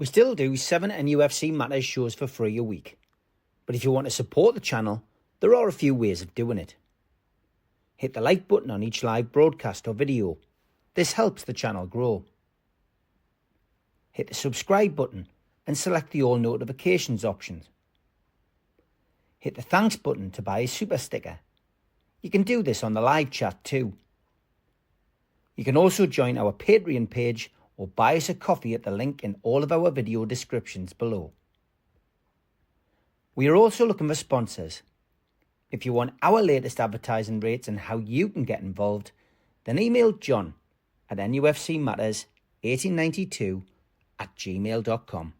We still do 7 NUFC Matters shows for free a week. But if you want to support the channel, there are a few ways of doing it. Hit the like button on each live broadcast or video. This helps the channel grow. Hit the subscribe button and select the all notifications option. Hit the thanks button to buy a super sticker. You can do this on the live chat too. You can also join our Patreon page or buy us a coffee at the link in all of our video descriptions below. We are also looking for sponsors. If you want our latest advertising rates and how you can get involved, then email John at nufcmatters1892@gmail.com.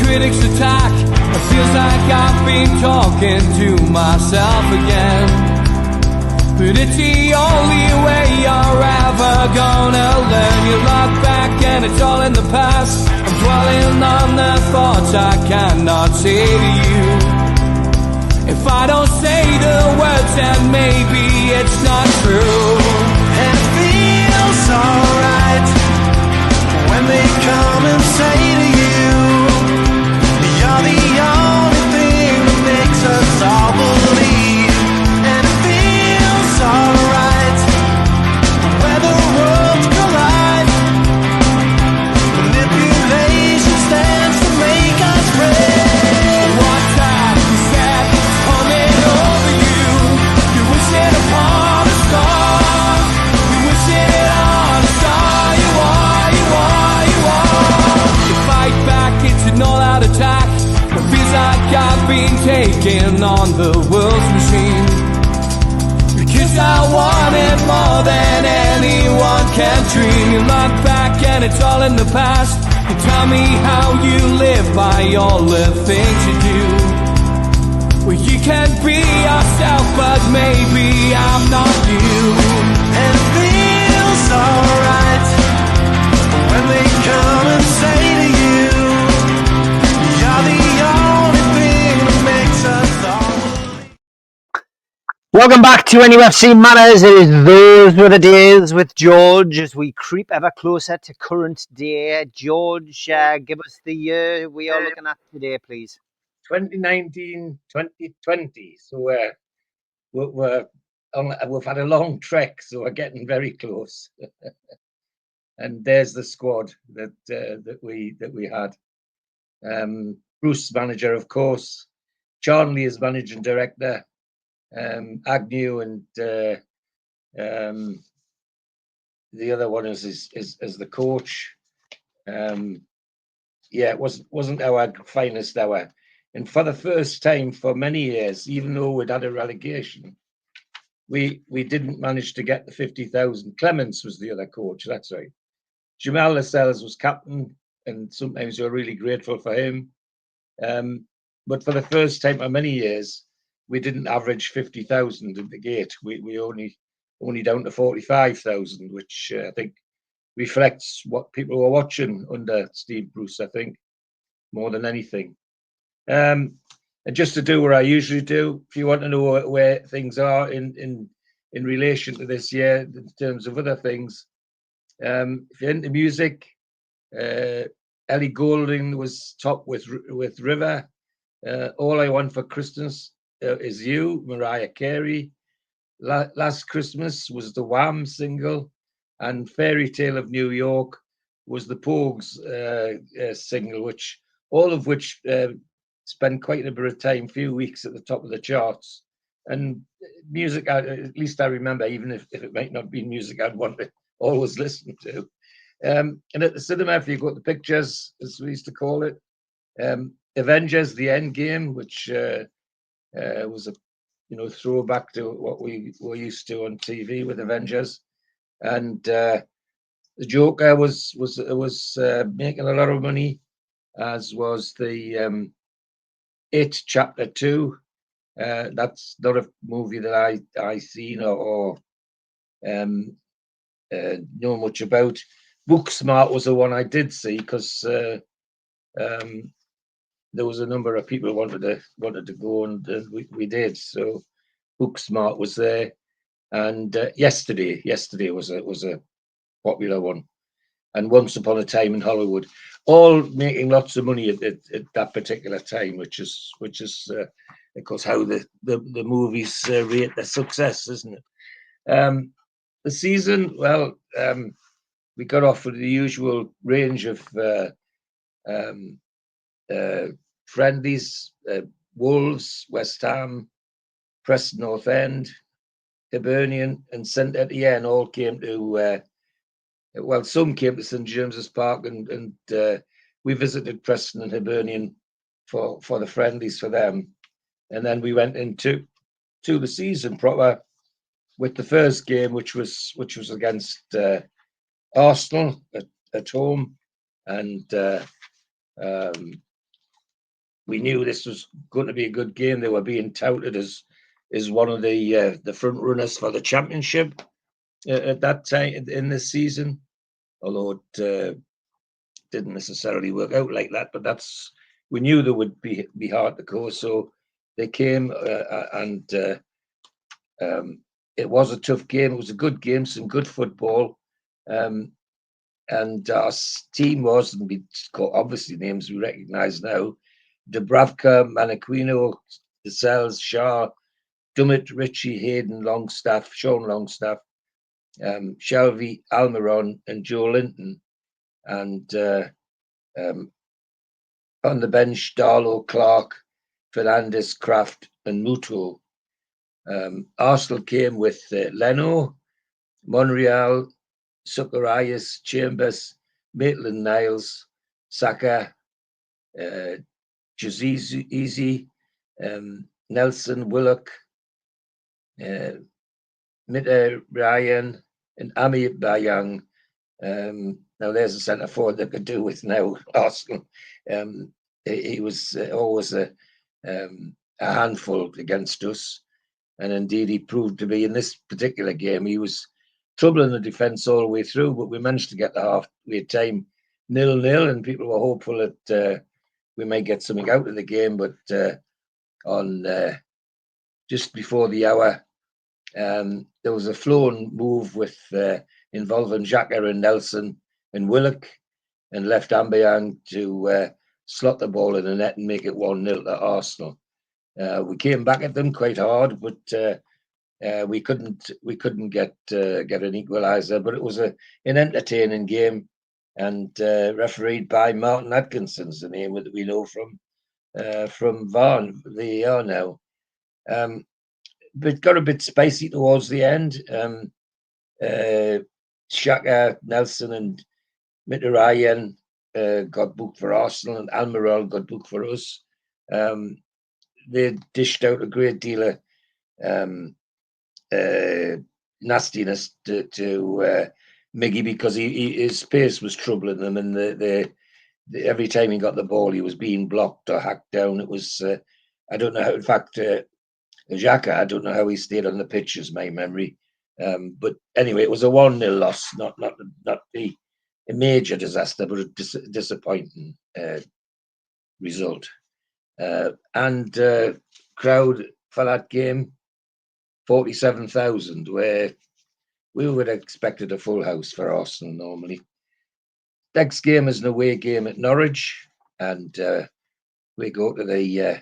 Critics attack. It feels like I've been talking to myself again. But it's the only way you're ever gonna learn. You look back and it's all in the past. I'm dwelling on the thoughts I cannot say to you. If I don't say the words, then maybe it's not true. And it feels alright when they come and say to you, you're the only thing that makes us all believe. And it feels alright where the worlds collide. Manipulation stands to make us break. What time is that coming over you? You wish it upon a star. You wish it on a star. You are, you are, you are. You fight back, it's an all-out attack. It feels like I've been taken on the world's machine. Because I want it more than anyone can dream. You look back and it's all in the past. You tell me how you live by all the things you do. Well, you can be yourself, but maybe I'm not you. And it feels alright when they come and say to you, you're the only thing that makes us all. Welcome back to NUFC Matters. It is Those Were the Days with George as we creep ever closer to current day. George, give us the year we are looking at today, please. 2019, 2020. So we've had a long trek, so we're getting very close. And there's the squad that we had. Bruce, manager, of course. Charnley is managing director. Agnew and the other one is the coach. It wasn't our finest hour. And for the first time for many years, even though we'd had a relegation, we didn't manage to get the 50,000. Clements was the other coach, that's right. Jamal Lascelles was captain, and sometimes you're really grateful for him. But for the first time for many years, we didn't average 50,000 at the gate. We only down to 45,000, which I think reflects what people were watching under Steve Bruce, I think, more than anything. And just to do what I usually do, if you want to know where things are in relation to this year, in terms of other things, if you're into music, Ellie Goulding was top with River. All I Want for Christmas Is You, Mariah Carey. Last Christmas was the Wham single, and Fairy Tale of New York was the Pogues single, all of which spent quite a bit of time, few weeks at the top of the charts. And music, at least I remember, even if it might not be music I'd want to always listen to. And at the cinema, if you got the pictures, as we used to call it, Avengers: The End Game, which was a throwback to what we were used to on TV with Avengers, and the Joker was making a lot of money, as was the It Chapter 2, That's not a movie that I seen or know much about. Booksmart was the one I did see because there was a number of people wanted to go, and we did. So Booksmart was there, and yesterday was a popular one, and Once Upon a Time in Hollywood, all making lots of money at that particular time, which is of course how the movies rate their success, isn't it? The season, well, we got off with the usual range of friendlies: Wolves, West Ham, Preston North End, Hibernian, and St Etienne all came to. Well, some came to St James's Park, and we visited Preston and Hibernian for the friendlies for them, and then we went into the season proper with the first game, which was against Arsenal at home, and we knew this was going to be a good game. They were being touted as one of the front runners for the championship at that time in this season, although it didn't necessarily work out like that. But we knew they would be hard to go, so they came and it was a tough game. It was a good game, some good football. And our team was, and we obviously names we recognise now: Dubravka, Maniquino, DeSales, Shah, Dummett, Ritchie, Hayden, Longstaff, Sean Longstaff, Shelby, Almiron, and Joe Linton. And on the bench, Darlow, Clark, Fernandez, Kraft, and Muto. Arsenal came with Leno, Monreal, Sucarias, Chambers, Maitland-Niles, Saka, Easy, Nelson, Willock, Mitte Ryan, and Ami Bayang. Now there's a centre forward that could do with now Arsenal. He was always a handful against us, and indeed he proved to be in this particular game. He was trouble in the defence all the way through, but we managed to get the half-way time 0-0, and people were hopeful that we might get something out of the game. But on just before the hour, there was a flown move with involving Xhaka and Nelson and Willock, and left Ambayang to slot the ball in the net and make it 1-0 to Arsenal. We came back at them quite hard, but we couldn't get an equaliser. But it was an entertaining game, and refereed by Martin Atkinson's the name that we know from VAR now. But got a bit spicy towards the end. Xhaka, Nelson, and Mkhitaryan got booked for Arsenal, and Almiron got booked for us. They dished out a great deal of nastiness to Miggy, because his pace was troubling them, and every time he got the ball, he was being blocked or hacked down. It was I don't know how. In fact, Xhaka, I don't know how he stayed on the pitch, is my memory. But anyway, it was a 1-0 loss, not a major disaster, but a disappointing result. And crowd for that game, 47,000, where we would have expected a full house for Arsenal normally. Next game is an away game at Norwich, and we go to the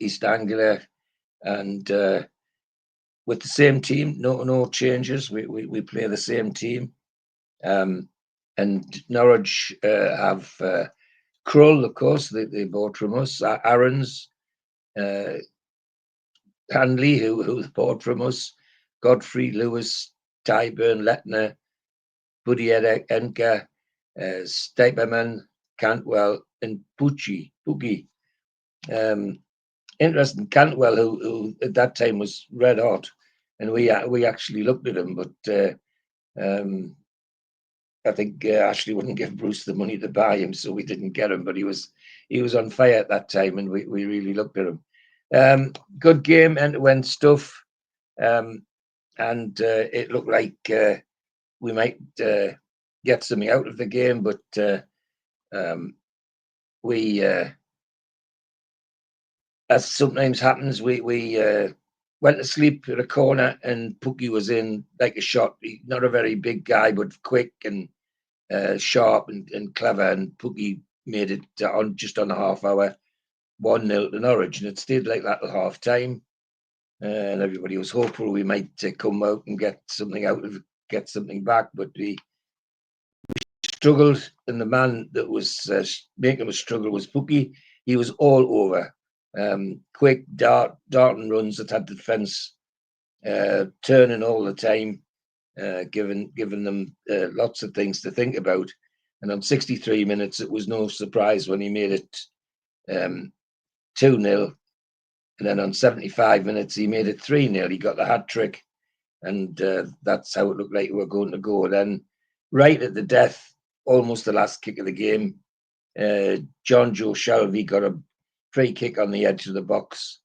East Anglia, and with the same team, no changes. We play the same team, and Norwich have Krull, of course, they bought from us. Aarons, Hanley, who bought from us. Godfrey, Lewis, Tyburn, Lettner, Buddy Enka, Steiperman, Cantwell, and Poogie. Interesting, Cantwell, who at that time was red hot, and we actually looked at him, but I think Ashley wouldn't give Bruce the money to buy him, so we didn't get him. But he was on fire at that time, and we really looked at him. Good game, end-to-end stuff, and it looked like we might get something out of the game, but we, as sometimes happens, we went to sleep at a corner, and Pookie was in like a shot. He's not a very big guy, but quick and sharp and clever. And Pookie made it just on a half hour, 1-0 to Norwich, and it stayed like that till half time. And everybody was hopeful we might come out and get something back, but we struggled, and the man that was making us struggle was Pookie. He was all over. Quick darting runs that had the defence turning all the time, giving them lots of things to think about. And on 63 minutes, it was no surprise when he made it 2-0. And then on 75 minutes, he made it 3-0. He got the hat trick, and that's how it looked like we were going to go. Then, right at the death, almost the last kick of the game, John Joe Shelby got a free kick on the edge of the box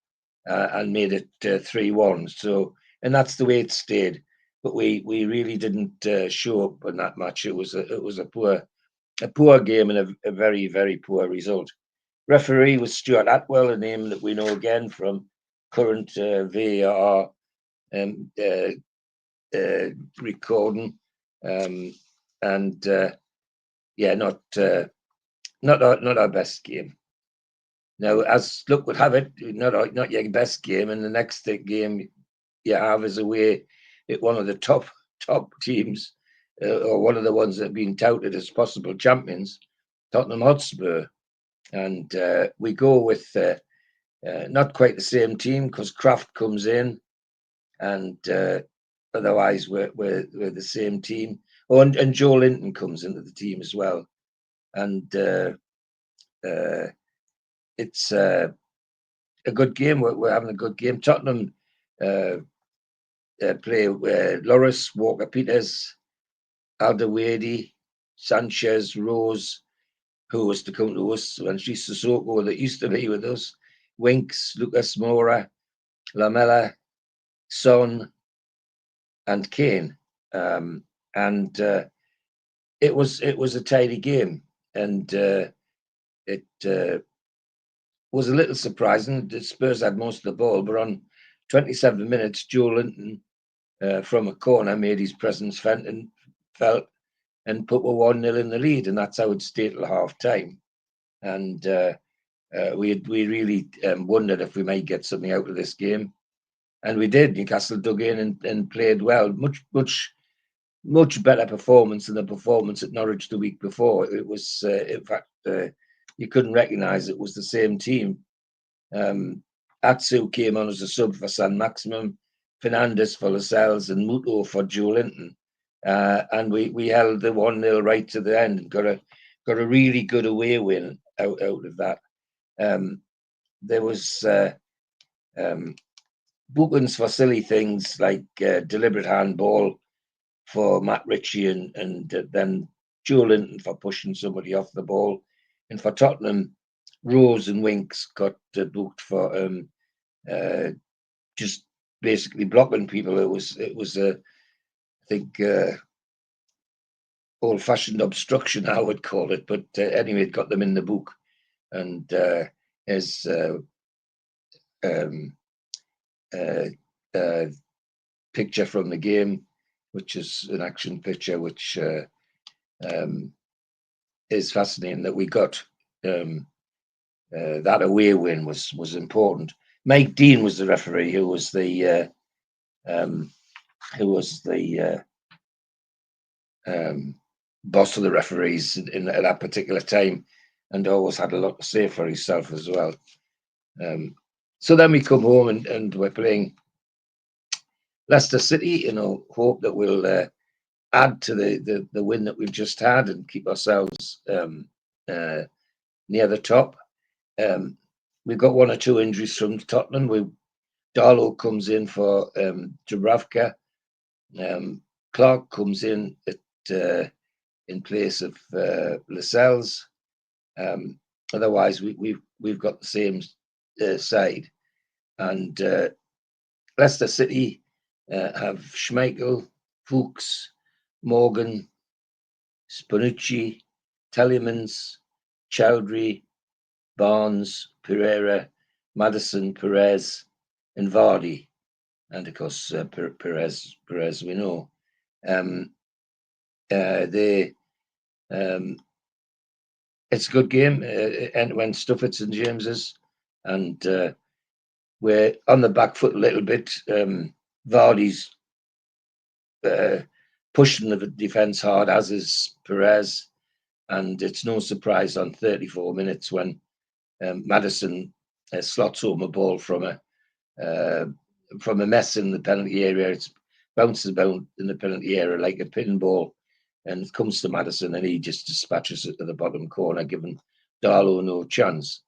and made it 3-1. So, and that's the way it stayed. But we really didn't show up in that match. It was a poor game and a very, very poor result. Referee was Stuart Atwell, a name that we know again from current VAR recording, and not our best game. Now, as luck would have it, not your best game, and the next game you have is away at one of the top teams, or one of the ones that have been touted as possible champions, Tottenham Hotspur. And we go with not quite the same team, because Kraft comes in, and otherwise we're the same team. Oh, and Joe Linton comes into the team as well. And it's a good game. We're having a good game. Tottenham play Loris, Walker-Peters, Alderweireld, Sanchez, Rose, who was to come to us, and Sissoko that used to be with us, Winks, Lucas Moura, Lamela, Son, and Kane. And it was a tidy game, and it was a little surprising. The Spurs had most of the ball, but on 27 minutes, Joe Linton from a corner made his presence felt and put a 1-0 in the lead, and that's how it stayed till half time. And we really wondered if we might get something out of this game, and we did. Newcastle dug in and played well. Much better performance than the performance at Norwich the week before. It was, in fact, you couldn't recognise it was the same team. Atsu came on as a sub for San Maximum, Fernandes for Lascelles, and Muto for Joe Linton. And we held the 1-0 right to the end and got a really good away win out of that. There was bookings for silly things like deliberate handball for Matt Ritchie and then Joe Linton for pushing somebody off the ball. And for Tottenham, Rose and Winks got booked for just basically blocking people. It was I think old-fashioned obstruction, I would call it. But anyway, it got them in the book. And as picture from the game, which is an action picture, which is fascinating that we got. That away win was important. Mike Dean was the referee, who was the boss of the referees at that particular time, and always had a lot to say for himself as well. So then we come home and we're playing Leicester City. Hope that we'll add to the win that we've just had and keep ourselves near the top. We've got one or two injuries from Tottenham. Darlow comes in for Dubravka. Clark comes in in place of Lascelles. Otherwise, we've got the same side. And Leicester City have Schmeichel, Fuchs, Morgan, Spanucci, Telemans, Chowdhury, Barnes, Pereira, Maddison, Perez, and Vardy. And of course, Perez we know. It's a good game, end-to-end stuff at St James's, and we're on the back foot a little bit. Vardy's pushing the defence hard, as is Perez, and it's no surprise on 34 minutes when Maddison slots home a ball from a mess in the penalty area. It bounces about in the penalty area like a pinball, and it comes to Maddison, and he just dispatches it to the bottom corner, giving Darlow no chance.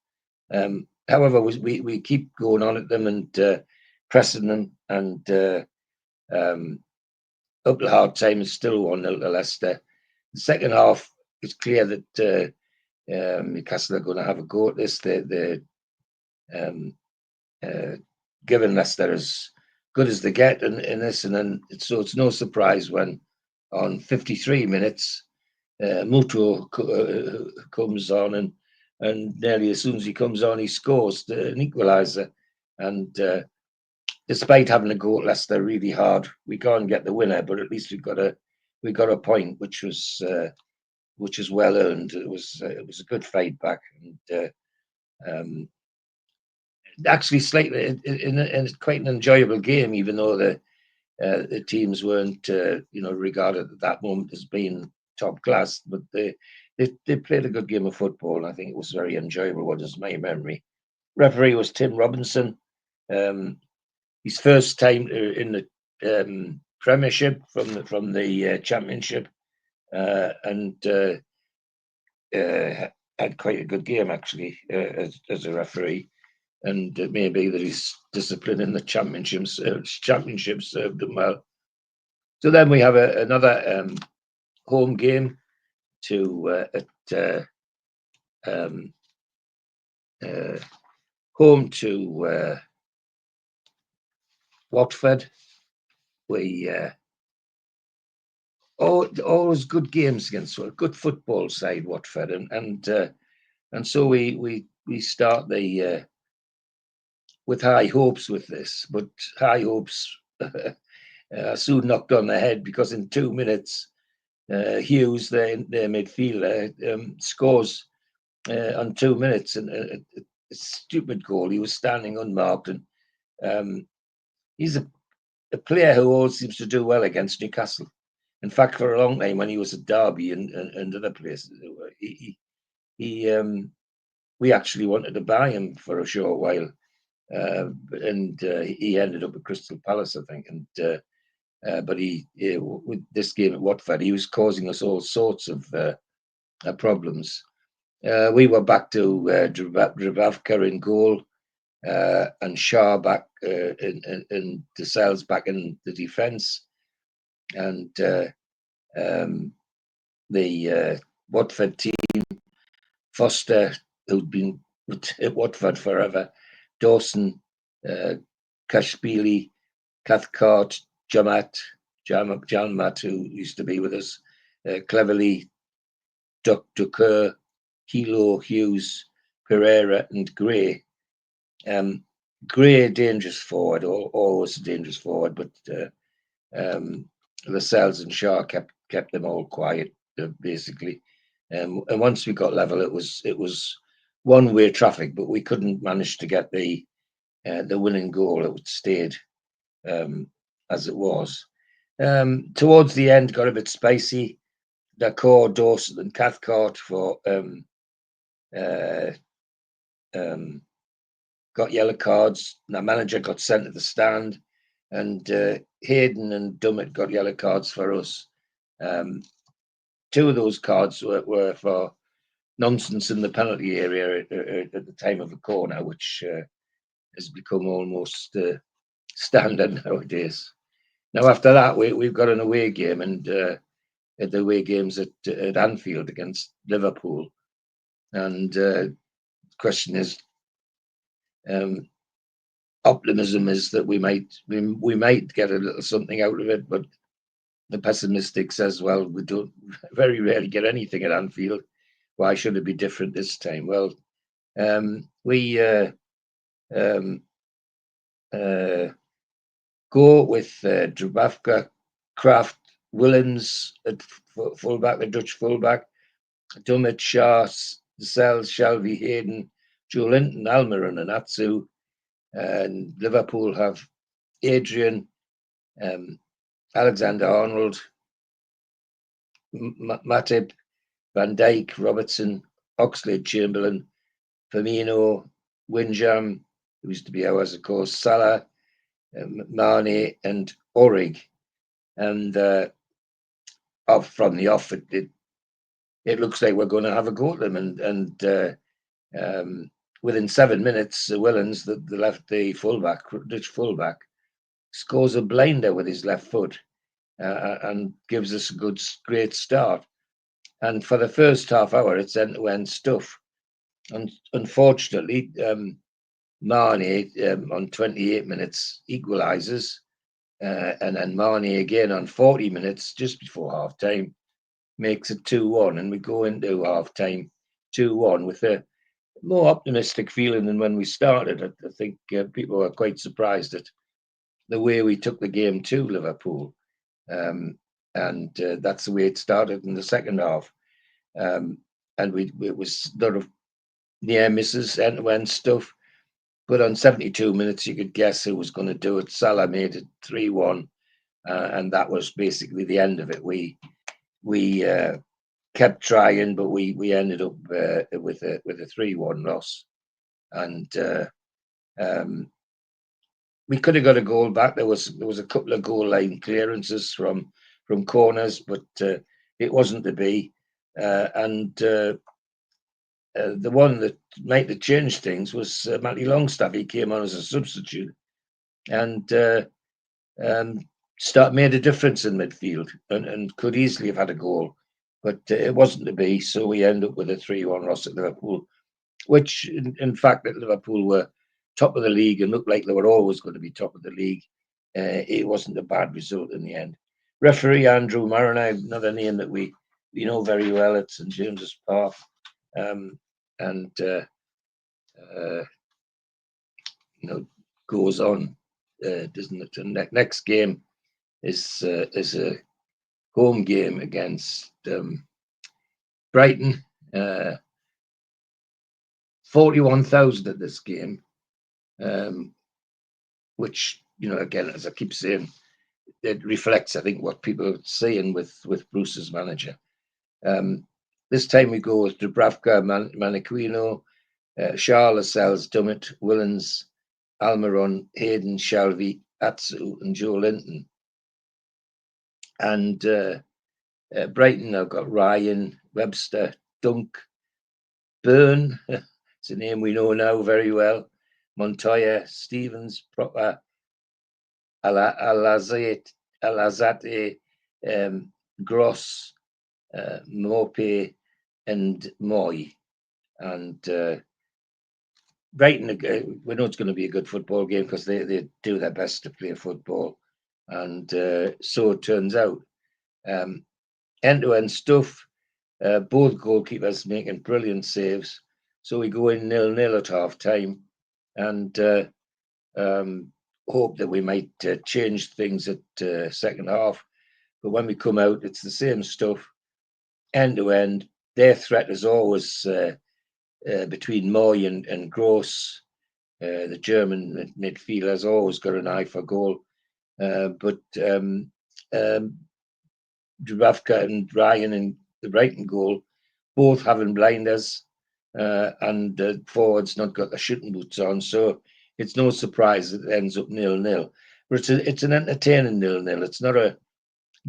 However, we keep going on at them and pressing them, and up to hard time is still 1-0 to Leicester. The second half, it's clear that Newcastle are going to have a go at this. They're giving Leicester as good as they get in this, and then so it's no surprise when on 53 minutes Muto comes on, and nearly as soon as he comes on, he scores an equaliser. And despite having to go at Leicester really hard, we can't get the winner, but at least we got a point, which was well earned. It was a good fight back, and actually slightly in quite an enjoyable game, even though the teams weren't regarded at that moment as being top class, but they played a good game of football, and I think it was very enjoyable. What is my memory? Referee was Tim Robinson. His first time in the Premiership from the Championship, and had quite a good game actually as a referee. And it may be that his discipline in the championship served him well. So then we have another home game home to Watford. We always good games against a good football side, Watford, and so we start the with high hopes with this, but high hopes soon knocked on the head, because in 2 minutes Hughes, their midfielder, scores on 2 minutes, and a stupid goal. He was standing unmarked, and he's a player who always seems to do well against Newcastle. In fact, for a long time when he was at Derby and other places, we actually wanted to buy him for a short while, and he ended up at Crystal Palace, I think. And but with this game at Watford, he was causing us all sorts of problems. We were back to Dubravka in goal, and Shah back in the cells back in the defence, and the Watford team, Foster, who'd been at Watford forever, Dawson, Kashpili, Cathcart, Jalmat, who used to be with us, Cleverly, Dr. Kerr, Hilo, Hughes, Pereira, and Gray. Gray, dangerous forward, always a dangerous forward, but Lascelles and Shaw kept them all quiet, basically. And once we got level, it was one-way traffic, but we couldn't manage to get the winning goal. It stayed as it was. Towards the end, got a bit spicy. D'accord, Dawson, and Cathcart for got yellow cards. The manager got sent to the stand, and Hayden and Dummett got yellow cards for us. 2 of those cards were for nonsense in the penalty area at the time of a corner, which has become almost standard nowadays. Now, after that, we've got an away game, and at the away games at Anfield against Liverpool. And the question is, optimism is that we might get a little something out of it, but the pessimistic says, well, we don't very rarely get anything at Anfield. Why should it be different this time? Well, we go with Dubravka, Kraft, Willems at fullback, the Dutch fullback, Dummett, Shah, Sells, Shelby, Hayden, Joelinton, Almiron, and Atsu. And Liverpool have Adrian, Alexander-Arnold, Matip, Van Dijk, Robertson, Oxlade-Chamberlain, Firmino, Windjam, who used to be ours, of course, Salah, Mane, and Origi. And from the off, it looks like we're going to have a go at them. And within 7 minutes, Willens, the fullback, Dutch fullback, scores a blinder with his left foot and gives us a great start. And for the first half hour, it's end-to-end stuff. And unfortunately, Mane on 28 minutes equalises, and then Mane again on 40 minutes, just before half time, makes it 2-1, and we go into half time 2-1 with a more optimistic feeling than when we started. I think people were quite surprised at the way we took the game to Liverpool, and that's the way it started in the second half. And it was a lot of near misses, end-to-end stuff. But on 72 minutes, you could guess who was going to do it. Salah made it 3-1, and that was basically the end of it. We kept trying, but we ended up with a 3-1 loss, and we could have got a goal back. There was a couple of goal line clearances from corners, but it wasn't to be. And the one that might have changed things was Matty Longstaff. He came on as a substitute and made a difference in midfield and could easily have had a goal, but it wasn't to be. So we end up with a 3-1 loss at Liverpool, which in fact at Liverpool were top of the league and looked like they were always going to be top of the league. It wasn't a bad result in the end. Referee Andrew Mariner, another name that we know very well at St James's Park. Goes on, doesn't it? And next game is a home game against Brighton. 41,000 at this game, which, again, as I keep saying, it reflects, I think, what people are saying with Bruce's manager. This time we go with Dubravka, Maniquino, Shah, Lascelles, Dummett, Willens, Almiron, Hayden, Shelby, Atsu, and Joelinton. And Brighton, I've got Ryan, Webster, Dunk, Byrne, it's a name we know now very well, Montoya, Stevens, Proper, Alazate, Gross, Mope, and Moy. And Brighton, we know it's going to be a good football game because they do their best to play football. And so it turns out. End-to-end stuff, both goalkeepers making brilliant saves. So we go in 0-0 at half time and hope that we might change things at second half. But when we come out, it's the same stuff, end-to-end. Their threat is always between Moy and Gross. The German midfielder has always got an eye for goal. But Dubravka and Ryan in the Brighton goal, both having blinders, and the forwards not got the shooting boots on. So it's no surprise that it ends up 0-0. But it's an entertaining 0-0. It's not a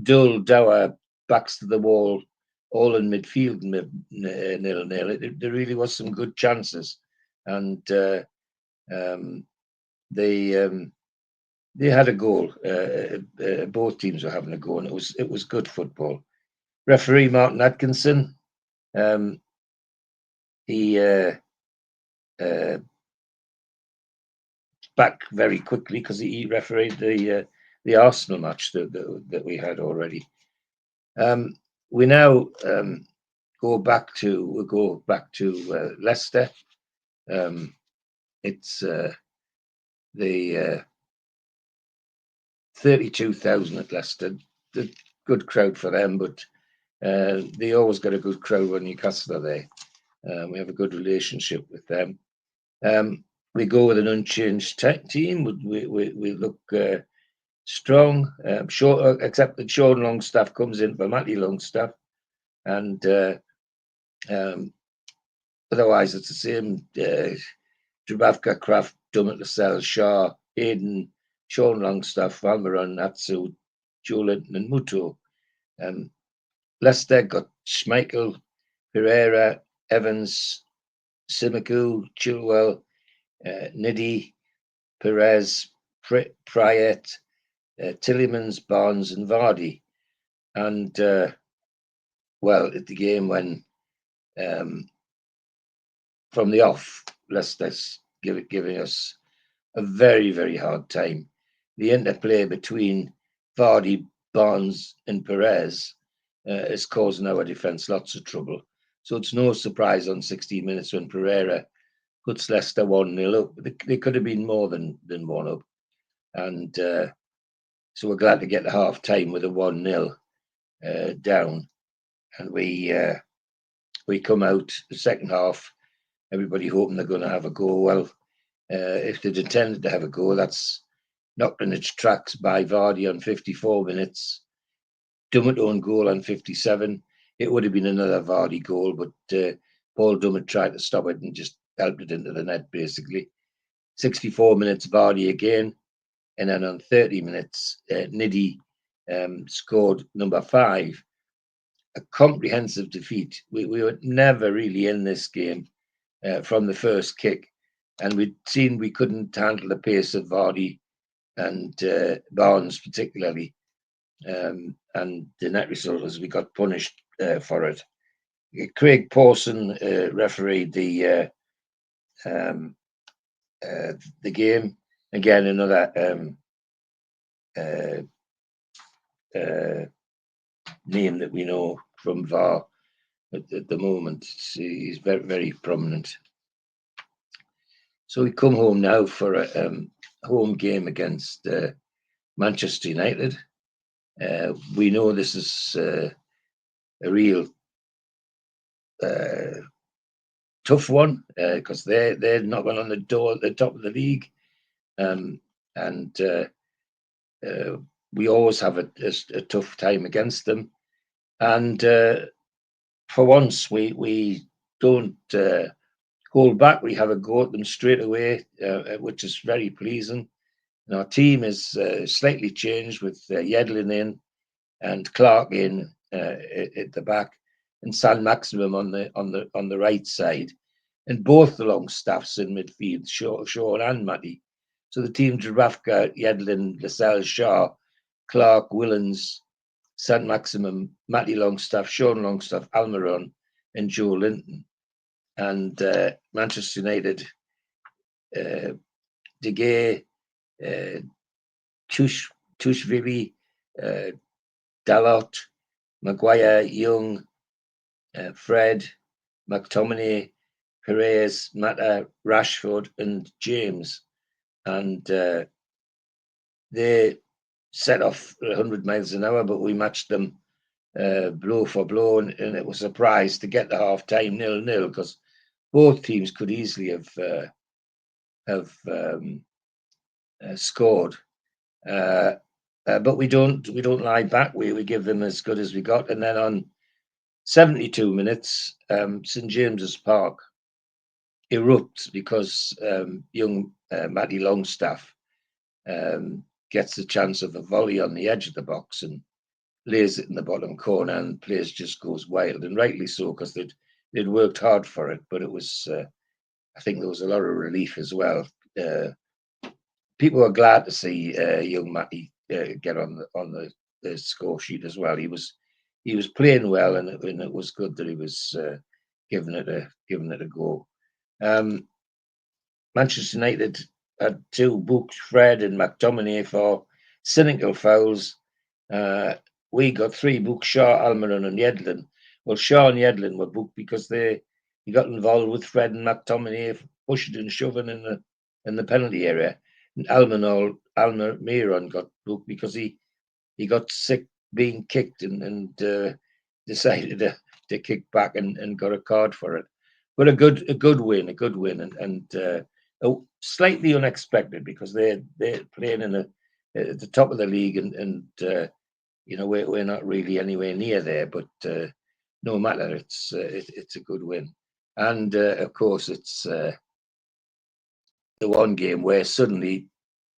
dull, dour, backs to the wall, all in midfield 0-0. There really was some good chances, and they had a goal. Both teams were having a go, and it was good football. Referee Martin Atkinson, he back very quickly because he refereed the Arsenal match that we had already. We now go back to Leicester. It's the 32,000 at Leicester. The good crowd for them, but they always got a good crowd when Newcastle are there. We have a good relationship with them. We go with an unchanged team. We look strong, except that Sean Longstaff comes in for Matty Longstaff, and otherwise it's the same. Dubravka, Kraft, Dummett, Lascelles, Shaw, Hayden, Sean Longstaff, Almiron, Natsu, Joe Linton, and Muto. Leicester got Schmeichel, Pereira, Evans, Simiku, Chilwell, Niddy, Perez, Pryatt, Tillemans, Barnes, and Vardy. And well, at the game when from the off, Leicester's giving us a very, very hard time. The interplay between Vardy, Barnes, and Perez is causing our defence lots of trouble. So it's no surprise on 16 minutes when Pereira puts Leicester 1-0 up. They could have been more than 1 up. And so we're glad to get the half time with a 1-0 down. And we come out the second half, everybody hoping they're going to have a go. Well, if they'd intended to have a go, that's knocked in its tracks by Vardy on 54 minutes. Dummett own goal on 57. It would have been another Vardy goal, but Paul Dummett tried to stop it and just helped it into the net, basically. 64 minutes, Vardy again. And then on 30 minutes, Niddy scored number 5. A comprehensive defeat. We were never really in this game from the first kick. And we'd seen we couldn't handle the pace of Vardy and Barnes particularly. And the net result was we got punished for it. Craig Pawson refereed the game. Again, another name that we know from VAR at the moment. He's very, very prominent. So we come home now for a home game against Manchester United. We know this is a real tough one because they're knocking on the door at the top of the league, and we always have a tough time against them. And for once, we don't hold back. We have a go at them straight away, which is very pleasing. And our team is slightly changed with Yedlin in and Clark in at the back, and San Maximum on the right side, and both the long staffs in midfield, Sean and Matty. So the team: Dubravka, Yedlin, Lascelles, Shaw, Clark, Willens, San Maximum, Matty Longstaff, Sean Longstaff, Almiron, and Joe Linton. And Manchester United, De Gea, Tushvili, Dalot, Maguire, Young, Fred, McTominay, Perez, Mata, Rashford, and James. And they set off 100 miles an hour, but we matched them blow for blow, and it was a surprise to get the half time 0-0 because both teams could easily have scored. But we don't lie back. We give them as good as we got. And then on 72 minutes, St James's Park erupts because young Matty Longstaff gets the chance of a volley on the edge of the box and lays it in the bottom corner, and the place just goes wild, and rightly so because they'd worked hard for it. But it was, I think, there was a lot of relief as well. People were glad to see young Matty get on the score sheet as well. He was he was playing well, and it was good that he was giving it a go. Manchester United had 2 booked, Fred and McTominay, for cynical fouls. We got 3 booked, Shaw, Almiron and Yedlin. Well, Shaw and Yedlin were booked because he got involved with Fred and McTominay, pushing and shoving in the penalty area. And Almiron got booked because he got sick being kicked and decided to kick back and got a card for it. But a good win, and slightly unexpected because they're playing at the top of the league, and we're not really anywhere near there. But no matter, it's a good win, and of course it's the one game where suddenly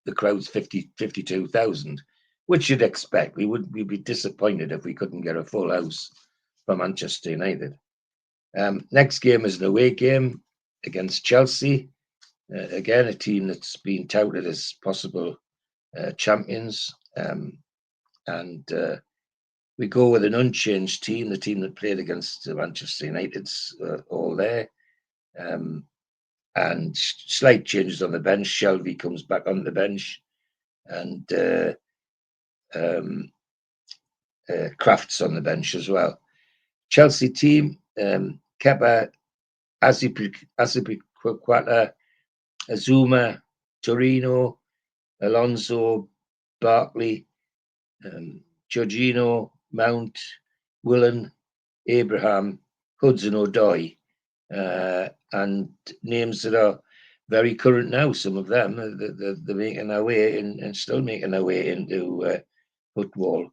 the crowd's 52,000, which you'd expect. We'd be disappointed if we couldn't get a full house for Manchester United. Next game is an away game against Chelsea. Again, a team that's been touted as possible champions. And we go with an unchanged team, the team that played against Manchester United's all there. And slight changes on the bench. Shelby comes back on the bench, and Kraft's on the bench as well. Chelsea team, Kepa, Azpilicueta, Azuma, Torino, Alonso, Barkley, Jorginho, Mount, Willen, Abraham, Hudson-Odoi, and names that are very current now. Some of them they're making their way in and still making their way into football.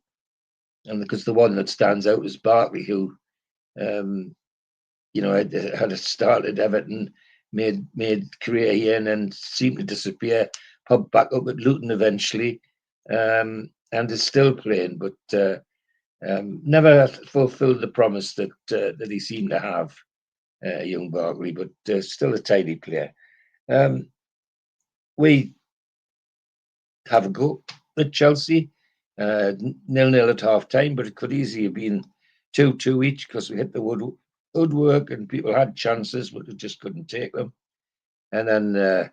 And because the one that stands out is Barkley, who had started Everton, made career here, and then seemed to disappear. Popped back up at Luton eventually, and is still playing, but never fulfilled the promise that he seemed to have, young Barkley. But still a tidy player. We have a go at Chelsea, 0-0 at half time, but it could easily have been 2-2 each because we hit the woodwork and people had chances, but we just couldn't take them. And then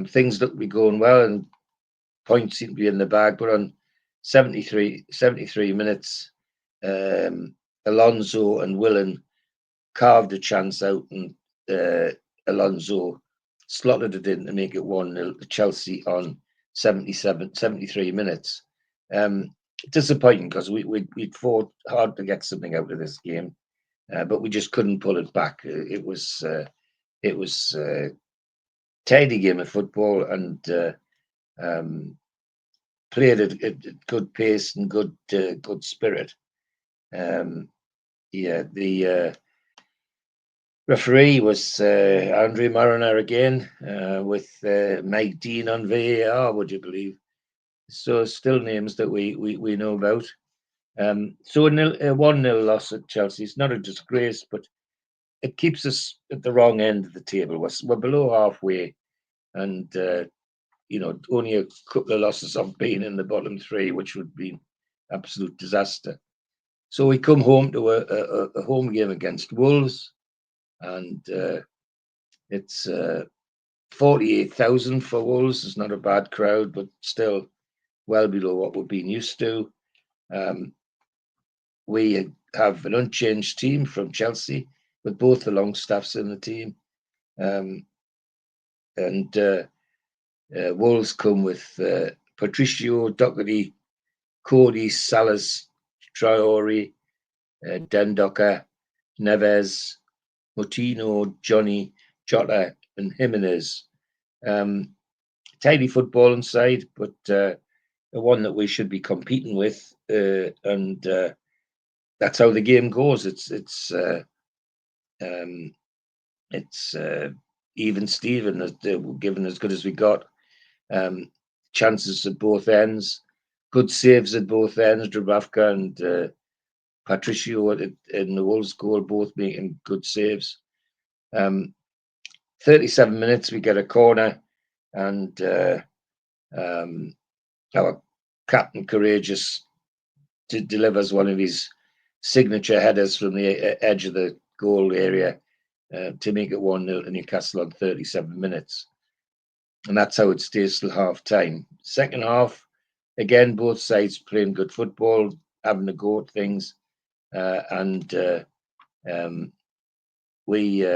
things looked to be going well, and points seemed to be in the bag. But on 73 minutes, Alonso and Willen carved a chance out, and Alonso slotted it in to make it 1-0 to Chelsea on 73 minutes. Disappointing because we'd fought hard to get something out of this game, but we just couldn't pull it back. It was a tidy game of football, and played at good pace and good spirit. The referee was Andre Mariner again, with Mike Dean on VAR, would you believe? So still names that we know about. So a 1-0 loss at Chelsea is not a disgrace, but it keeps us at the wrong end of the table. We're below halfway, and only a couple of losses off being in the bottom 3, which would be an absolute disaster. So we come home to a home game against Wolves, and it's 48,000 for Wolves. It's not a bad crowd, but still well below what we've been used to. We have an unchanged team from Chelsea, with both the Longstaffs in the team. And Wolves come with Patricio, Doherty, Cody, Salas, Traore, Dendoka, Neves, Moutinho, Johnny, Jota, and Jimenez. Tidy football inside, but the one that we should be competing with, and that's how the game goes. It's even Steven, given as good as we got. Chances at both ends, good saves at both ends. Dubravka and Patricio in the Wolves goal, both making good saves. 37 minutes, we get a corner, and our captain, Courageous, delivers one of his signature headers from the edge of the goal area to make it 1-0 to Newcastle on 37 minutes. And that's how it stays till half time. Second half, again, both sides playing good football, having a go at things. We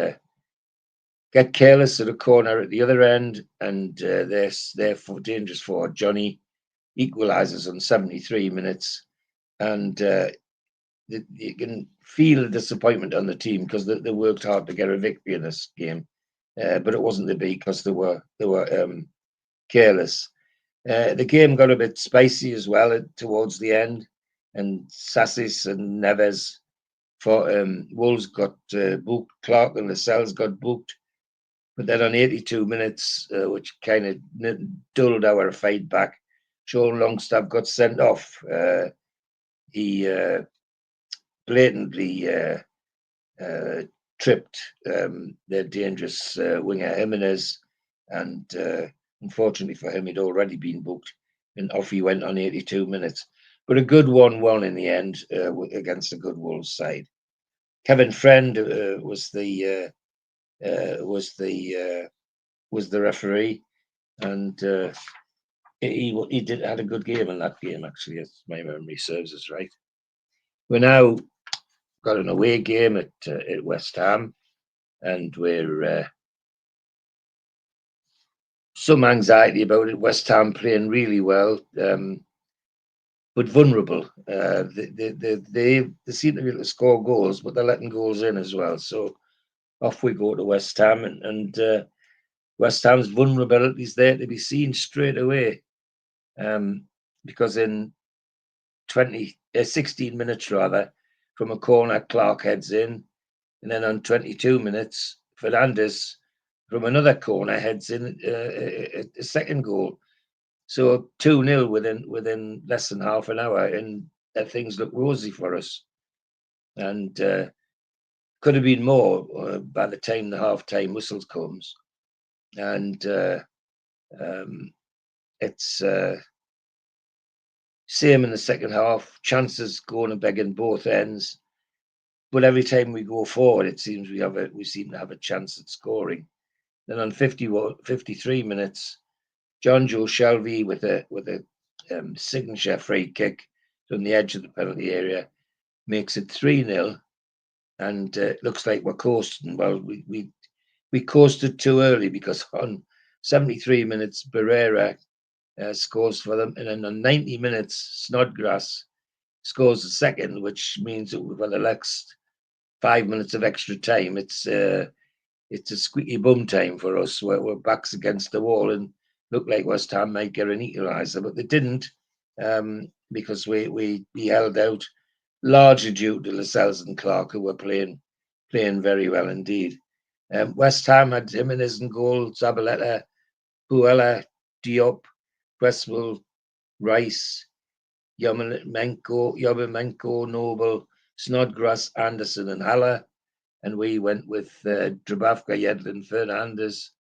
get careless at a corner at the other end, and they're dangerous for Johnny equalises on 73 minutes. And you can feel the disappointment on the team because they worked hard to get a victory in this game, but it wasn't to be because they were careless. The game got a bit spicy as well towards the end, and Sassis and Neves for Wolves got booked. Clark and Lascelles got booked, but then on 82 minutes, which kind of dulled our fight back, Sean Longstaff got sent off. He blatantly tripped their dangerous winger Jimenez, and unfortunately for him, he'd already been booked, and off he went on 82 minutes. But a good 1-1 in the end against a good Wolves side. Kevin Friend was the referee, and he had a good game in that game, actually, if my memory serves us right. We're now got an away game at West Ham, and we're some anxiety about it. West Ham playing really well, but vulnerable. They seem to be able to score goals, but they're letting goals in as well. So off we go to West Ham, and West Ham's vulnerability is there to be seen straight away, because in 16 minutes rather, from a corner, Clark heads in, and then on 22 minutes, Fernandes from another corner heads in a second goal. So 2-0 within less than half an hour, and things look rosy for us. And could have been more by the time the half-time whistle comes. And it's same in the second half. Chances going and begging both ends. But every time we go forward, it seems we seem to have a chance at scoring. Then on 53 minutes, John Joe Shelby with a signature free kick from the edge of the penalty area makes it 3-0, and it looks like we're coasting. Well, we coasted too early, because on 73 minutes, Barrera scores for them, and then on 90 minutes, Snodgrass scores the second, which means that for the next 5 minutes of extra time, it's a squeaky bum time for us. We're backs against the wall, and looked like West Ham might get an equaliser, but they didn't, because we held out, largely due to Lascelles and Clark, who were playing very well indeed. West Ham had Jimenez in goal, Zabaleta, Puella, Diop, Cresswell, Rice, Yobemenko, Noble, Snodgrass, Anderson, and Haller. And we went with Drabavka, Yedlin, Fernandes,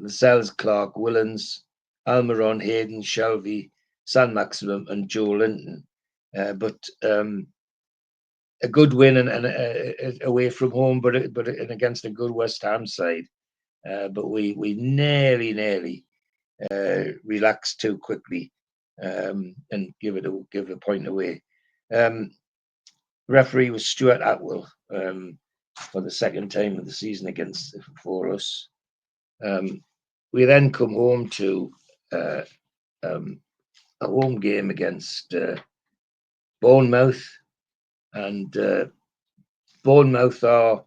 Lascelles, Clark, Willens, Almiron, Hayden, Shelby, San Maximum, and Joe Linton. But a good win and away from home, but against a good West Ham side. But we nearly relaxed too quickly, and give a point away. Referee was Stuart Atwell, for the second time of the season for us. We then come home to a home game against Bournemouth, and Bournemouth are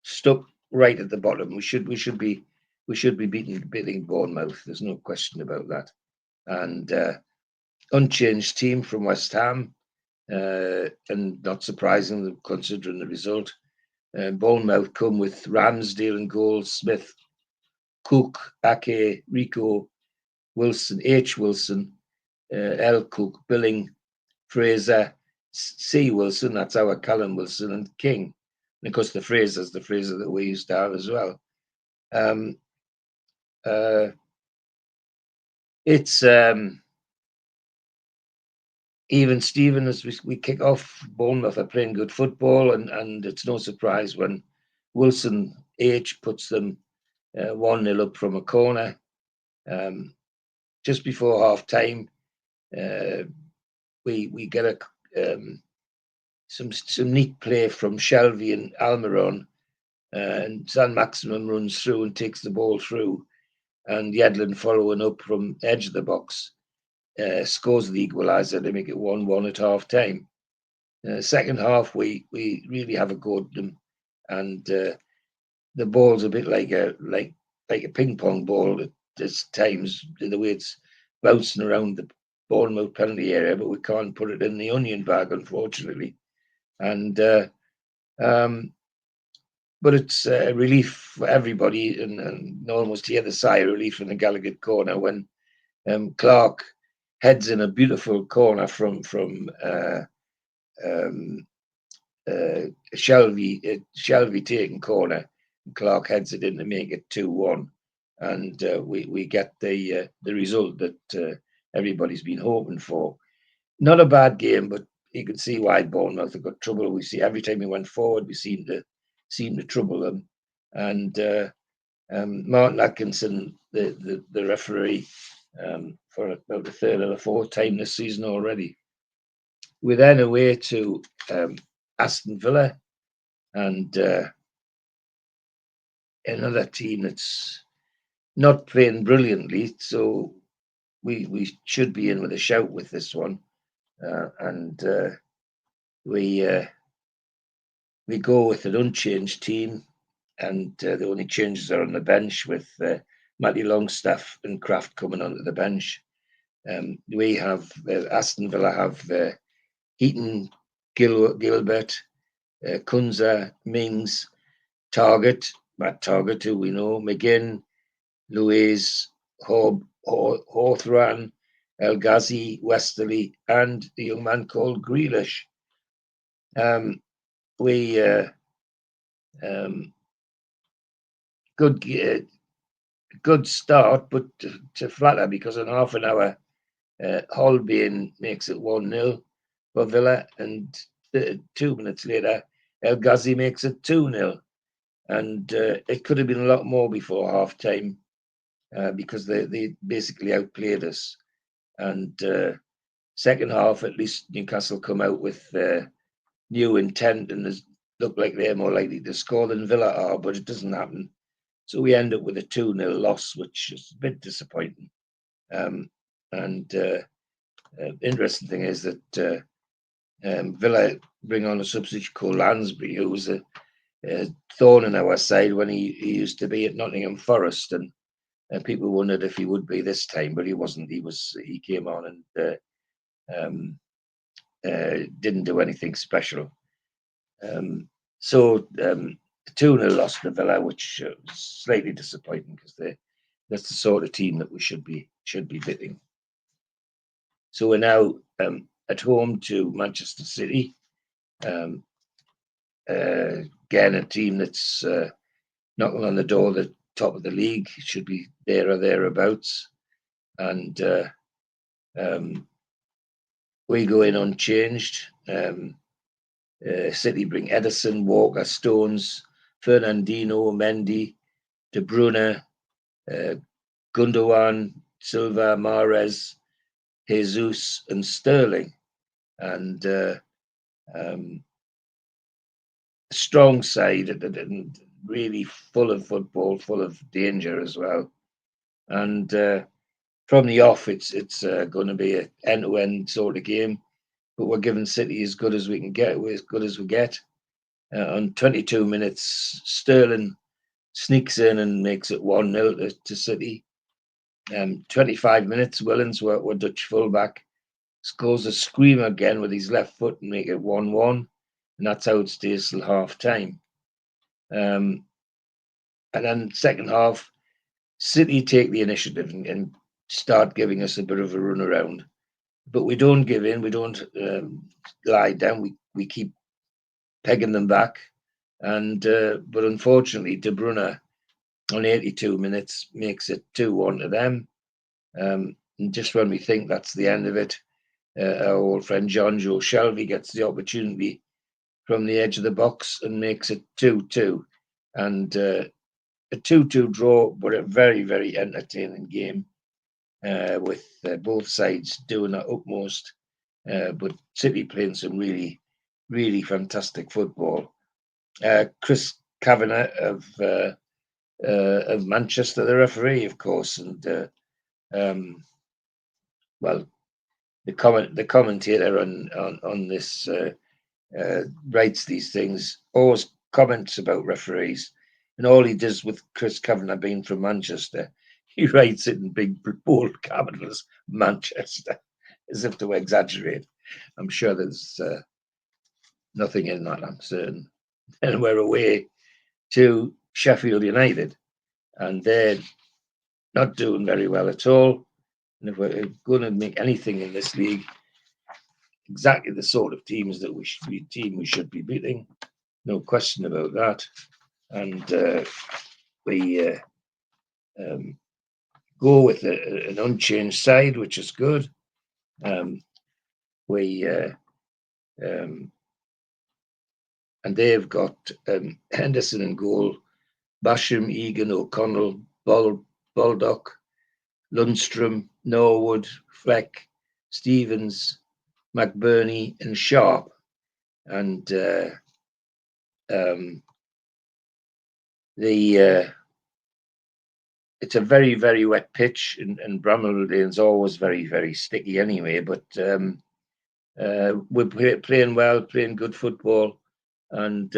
stuck right at the bottom. We should be beating Bournemouth. There's no question about that. And unchanged team from West Ham, and not surprising considering the result. Bournemouth come with Ramsdale and goals, Smith, Cook, Ake, Rico, Wilson, H. Wilson, L. Cook, Billing, Fraser, C. Wilson, that's our Callum Wilson, and King. And of course, the Fraser that we used to have as well. It's even Stephen, as we kick off, Bournemouth are playing good football, and it's no surprise when Wilson H puts them 1-0 up from a corner. Just before half time, we get some neat play from Shelby and Almiron, and San Maximum runs through and takes the ball through, and Yedlin following up from edge of the box scores the equaliser to make it 1-1 at half time. Second half, we really have a go at them, and the ball's a bit like a ping pong ball at times, the way it's bouncing around the Bournemouth penalty area, but we can't put it in the onion bag, unfortunately. And but it's a relief for everybody, and almost hear the sigh of relief in the Gallagher corner when Clark heads in a beautiful corner from Shelby taking corner. Clark heads it in to make it 2-1, and we get the result that everybody's been hoping for. Not a bad game, but you could see why Bournemouth have got trouble. We see every time we went forward, we seem to trouble them. And Martin Atkinson, the referee, for about the third or the fourth time this season already. We're then away to Aston Villa, and another team that's not playing brilliantly, so we should be in with a shout with this one, and we go with an unchanged team, and the only changes are on the bench with Matty Longstaff and Kraft coming onto the bench. We have Aston Villa have Heaton, Gilbert, Kunza, Mings, Matt Target, who we know, McGinn, Louise, Hawthorne, El Ghazi, Westerly, and the young man called Grealish. Good start, but to flatter, because in half an hour, Holbein makes it 1-0 for Villa, and 2 minutes later, El Ghazi makes it 2-0. And it could have been a lot more before half time, because they basically outplayed us. And second half, at least Newcastle come out with new intent, and look like they're more likely to score than Villa are, but it doesn't happen. So we end up with a 2-0 loss, which is a bit disappointing. Interesting thing is that Villa bring on a substitute called Lansbury, who was a thorn in our side when he used to be at Nottingham Forest, and people wondered if he would be this time, but he wasn't. He came on and didn't do anything special. So 2-0 loss to Villa, which was slightly disappointing, because that's the sort of team that we should be beating. So we're now at home to Manchester City. Again, a team that's knocking on the door, the top of the league, should be there or thereabouts. And we go in unchanged. City bring Edison, Walker, Stones, Fernandinho, Mendy, De Bruyne, Gundogan, Silva, Mahrez, Jesus, and Sterling. And strong side, and really full of football, full of danger as well. And from the off, it's going to be an end-to-end sort of game. But we're giving City as good as we can get, as good as we get. On 22 minutes, Sterling sneaks in and makes it 1-0 to City. 25 minutes, Willens, our Dutch fullback, scores a screamer again with his left foot and make it 1-1. And that's how it stays till half time. And then second half, City take the initiative and start giving us a bit of a run around. But we don't give in. We don't lie down. We keep pegging them back. And but unfortunately, De Bruyne on 82 minutes makes it 2-1 to them. And just when we think that's the end of it, our old friend John Joe Shelby gets the opportunity from the edge of the box and makes it 2-2. And a 2-2 draw, but a very, very entertaining game with both sides doing their utmost. But City playing some really, really fantastic football. Chris Kavanagh of Manchester, the referee, of course, and well, the commentator on this writes these things, always comments about referees, and all he does with Chris Kavanagh being from Manchester, he writes it in big bold capitals, Manchester, as if to exaggerate. I'm sure there's nothing in that, I'm certain. And we're away to Sheffield United, and they're not doing very well at all. And if we're going to make anything in this league, exactly the sort of teams that we should be beating, no question about that. And we go with an unchanged side, which is good. And they've got Henderson in goal, Basham, Egan, O'Connell, Baldock, Lundstrom, Norwood, Fleck, Stevens, McBurney, and Sharp. And it's a very, very wet pitch, and Bramall Lane's always very, very sticky anyway. But we're playing well, playing good football, and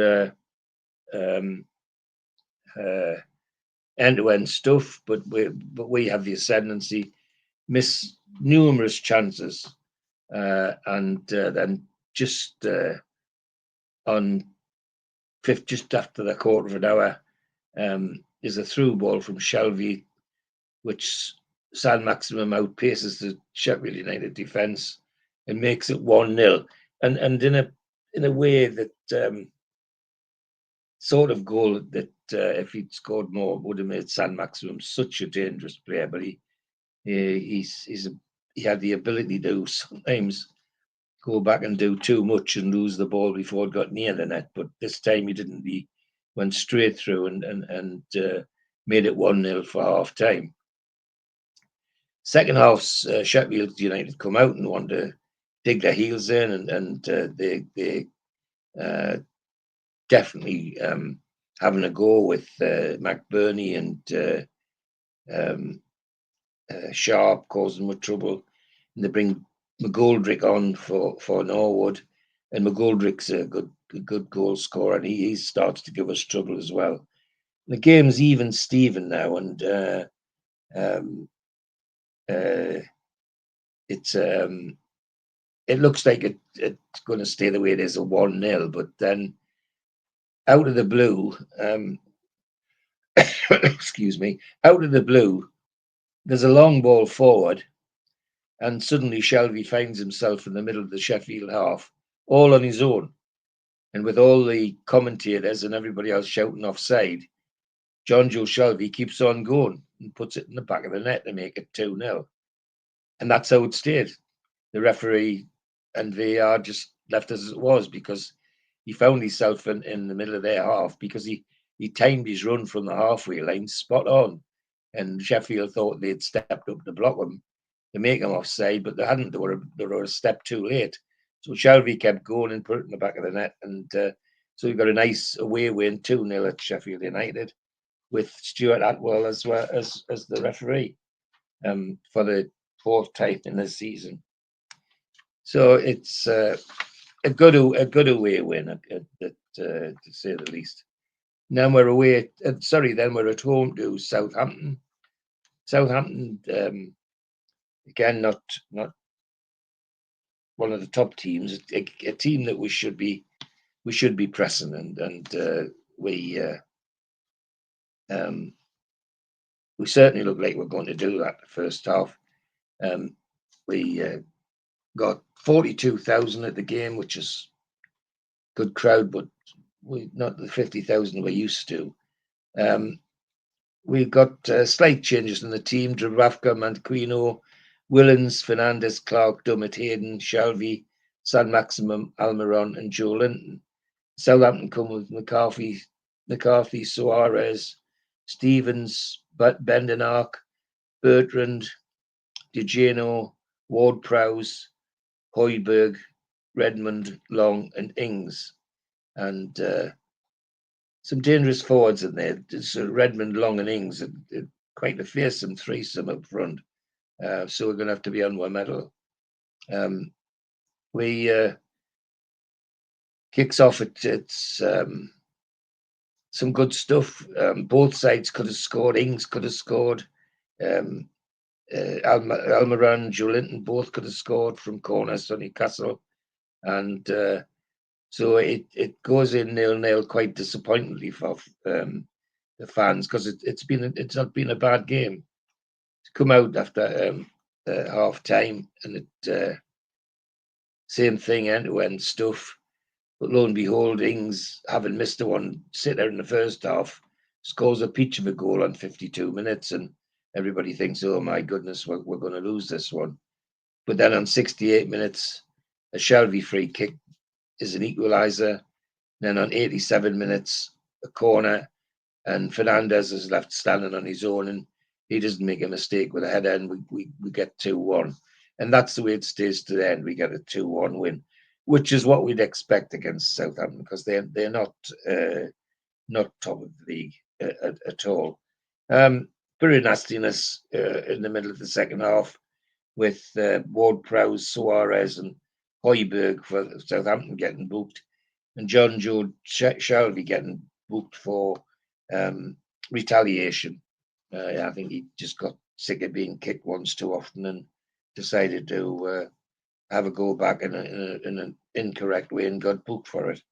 end-to-end stuff. But we have the ascendancy, miss numerous chances, and then just on just after the quarter of an hour, is a through ball from Shelby, which San Maximum outpaces the Sheffield United defence and makes it 1-0. And in a way that sort of goal that if he'd scored more would have made San Maximum such a dangerous player. But he had the ability to sometimes go back and do too much and lose the ball before it got near the net. But this time he didn't. He went straight through and made it 1-0 for half time. Second half, Sheffield United come out and want to dig their heels in, and they definitely having a go with McBurney and Sharp, causing them trouble. And they bring McGoldrick on for Norwood, and McGoldrick's a good goal scorer, and he starts to give us trouble as well. The game's even Steven now, and it looks like it's going to stay the way it is, a 1-0. But then, out of the blue, excuse me, out of the blue, there's a long ball forward, and suddenly Shelby finds himself in the middle of the Sheffield half, all on his own. And with all the commentators and everybody else shouting offside, John Joe Shelby keeps on going and puts it in the back of the net to make it 2-0. And that's how it stayed. The referee and VAR just left as it was, because he found himself in the middle of their half, because he timed his run from the halfway line spot on. And Sheffield thought they'd stepped up to block him to make him offside, but they hadn't. They were a step too late. So Shelby kept going and put it in the back of the net. And so we got a nice away win, 2-0 at Sheffield United, with Stuart Atwell as well as the referee for the fourth time in this season. So it's a good away win, to say the least. Now we're away. Then we're at home to Southampton. Southampton, again, not one of the top teams. A team that we should be pressing, and we certainly look like we're going to do that the first half. We got 42,000 at the game, which is a good crowd, but we not the 50,000 we're used to. We've got slight changes in the team. Dubravka Manquino Willens, Fernandez, Clark, Dummett, Hayden, Shelby, San Maximum, Almiron, and Joe Linton. Southampton come with McCarthy, Suarez, Stevens, Bendenark, Bertrand, DeGeno, Ward-Prowse, Hoiberg, Redmond, Long, and Ings. And some dangerous forwards in there. So Redmond, Long, and Ings, quite a fearsome threesome up front. So we're going to have to be on our medal. We kicks off. It's some good stuff. Both sides could have scored. Ings could have scored. Almiron, Joe Linton both could have scored from corners for Newcastle. And so it goes in 0-0 quite disappointingly for the fans, because it's not been a bad game to come out after half time, and it same thing, end-to-end stuff. But lo and behold, Ings, having missed a one, sit there in the first half, scores a peach of a goal on 52 minutes, and everybody thinks, oh my goodness, we're going to lose this one. But then on 68 minutes, a Shelby free kick is an equaliser. Then on 87 minutes, a corner, and Fernandez is left standing on his own, and he doesn't make a mistake with a header, and we get 2-1. And that's the way it stays to the end. We get a 2-1 win, which is what we'd expect against Southampton, because they're not top of the league at all. Very nastiness in the middle of the second half with Ward-Prowse, Suarez, and Hoiberg for Southampton getting booked, and John Joe Shelby getting booked for retaliation. I think he just got sick of being kicked once too often and decided to have a go back in an incorrect way and got booked for it.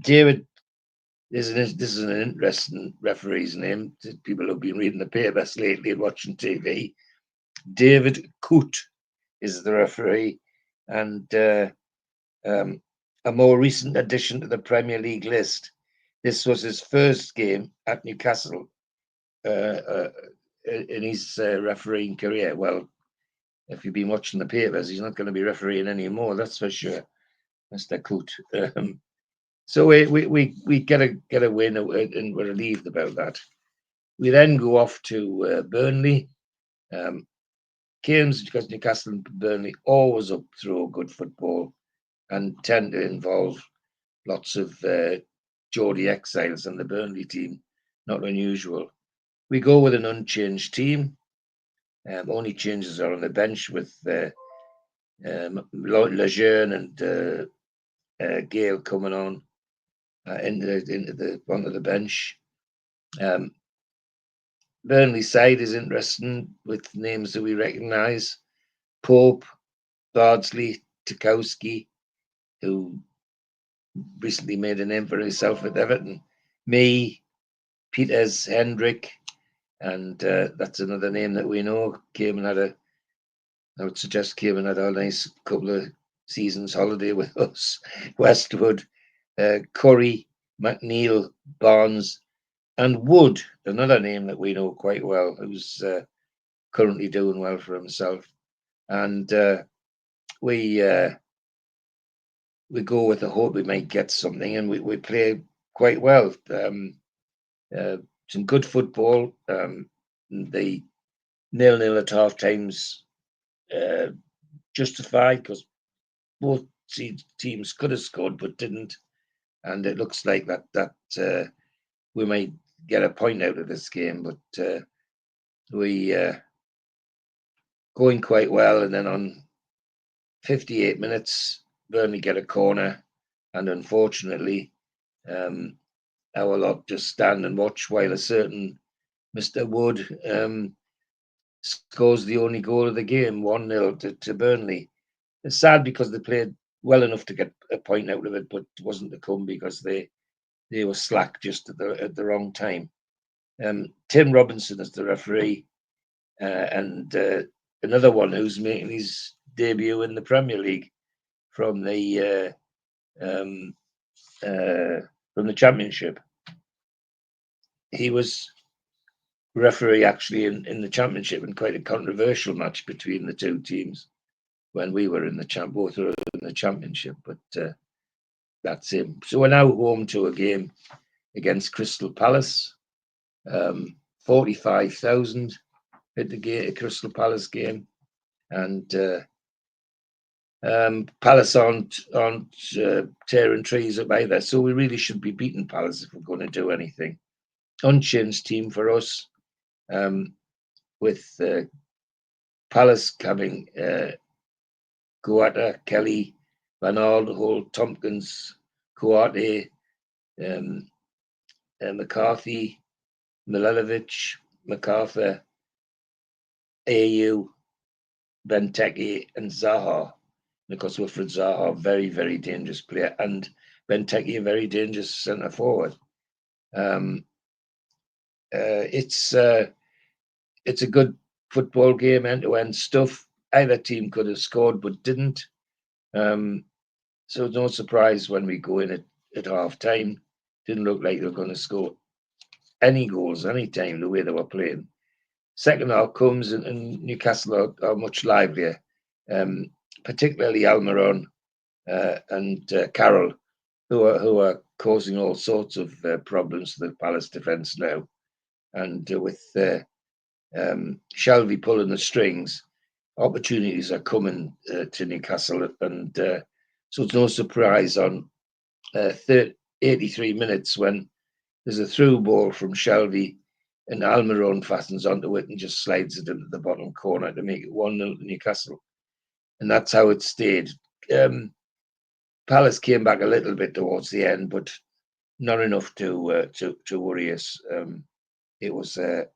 David, this is an interesting referee's name. People have been reading the papers lately and watching TV. David Coote is the referee, and a more recent addition to the Premier League list. This was his first game at Newcastle in his refereeing career. Well, if you've been watching the papers, he's not going to be refereeing anymore, that's for sure, Mr. Coote. So we get a win, and we're relieved about that. We then go off to Burnley. Games, because Newcastle and Burnley always up through good football and tend to involve lots of Geordie exiles in the Burnley team. Not unusual. We go with an unchanged team. Only changes are on the bench with Lejeune and Gale coming on onto the bench. Burnley side is interesting with names that we recognise: Pope, Bardsley, Tarkowski, who recently made a name for himself at Everton, me, Peters, Hendrick, and that's another name that we know. I would suggest came and had a nice couple of seasons holiday with us. Westwood, Curry, McNeil, Barnes, and Wood, another name that we know quite well, who's currently doing well for himself. And we go with the hope we might get something, and we play quite well. Some good football. The 0-0 at half times justified, because both teams could have scored but didn't, and it looks like that we might get a point out of this game. But we going quite well, and then on 58 minutes, Burnley get a corner, and unfortunately, our lot just stand and watch while a certain Mr. Wood scores the only goal of the game, 1-0 to Burnley. It's sad because they played well enough to get a point out of it, but it wasn't to come because they were slack just at the wrong time. Tim Robinson is the referee, and another one who's making his debut in the Premier League from the Championship. He was referee actually in the championship, and quite a controversial match between the two teams when we were in the both were in the championship. But that's him. So we're now home to a game against Crystal Palace. 45,000 at the gate, a Crystal Palace game, and Palace aren't tearing trees up either. So we really should be beating Palace if we're going to do anything. Unchanged team for us, with Palace having Guata, Kelly, Van Holt, Tompkins, Kuate, McCarthy, Milanovic, MacArthur, AU, Benteke, and Zaha. And of course, Wilfred Zaha, very, very dangerous player, and Benteke, a very dangerous centre forward. It's a good football game, end-to-end stuff. Either team could have scored but didn't. So no surprise when we go in at half time. Didn't look like they were going to score any goals any time the way they were playing. Second half comes and Newcastle are much livelier, particularly Almiron and Carroll, who are causing all sorts of problems to the Palace defence now. And with Shelvey pulling the strings, opportunities are coming to Newcastle, and so it's no surprise on 83 minutes when there's a through ball from Shelvey and Almiron fastens onto it and just slides it into the bottom corner to make it 1-0 to Newcastle. And that's how it stayed. Palace came back a little bit towards the end, but not enough to worry us. It was a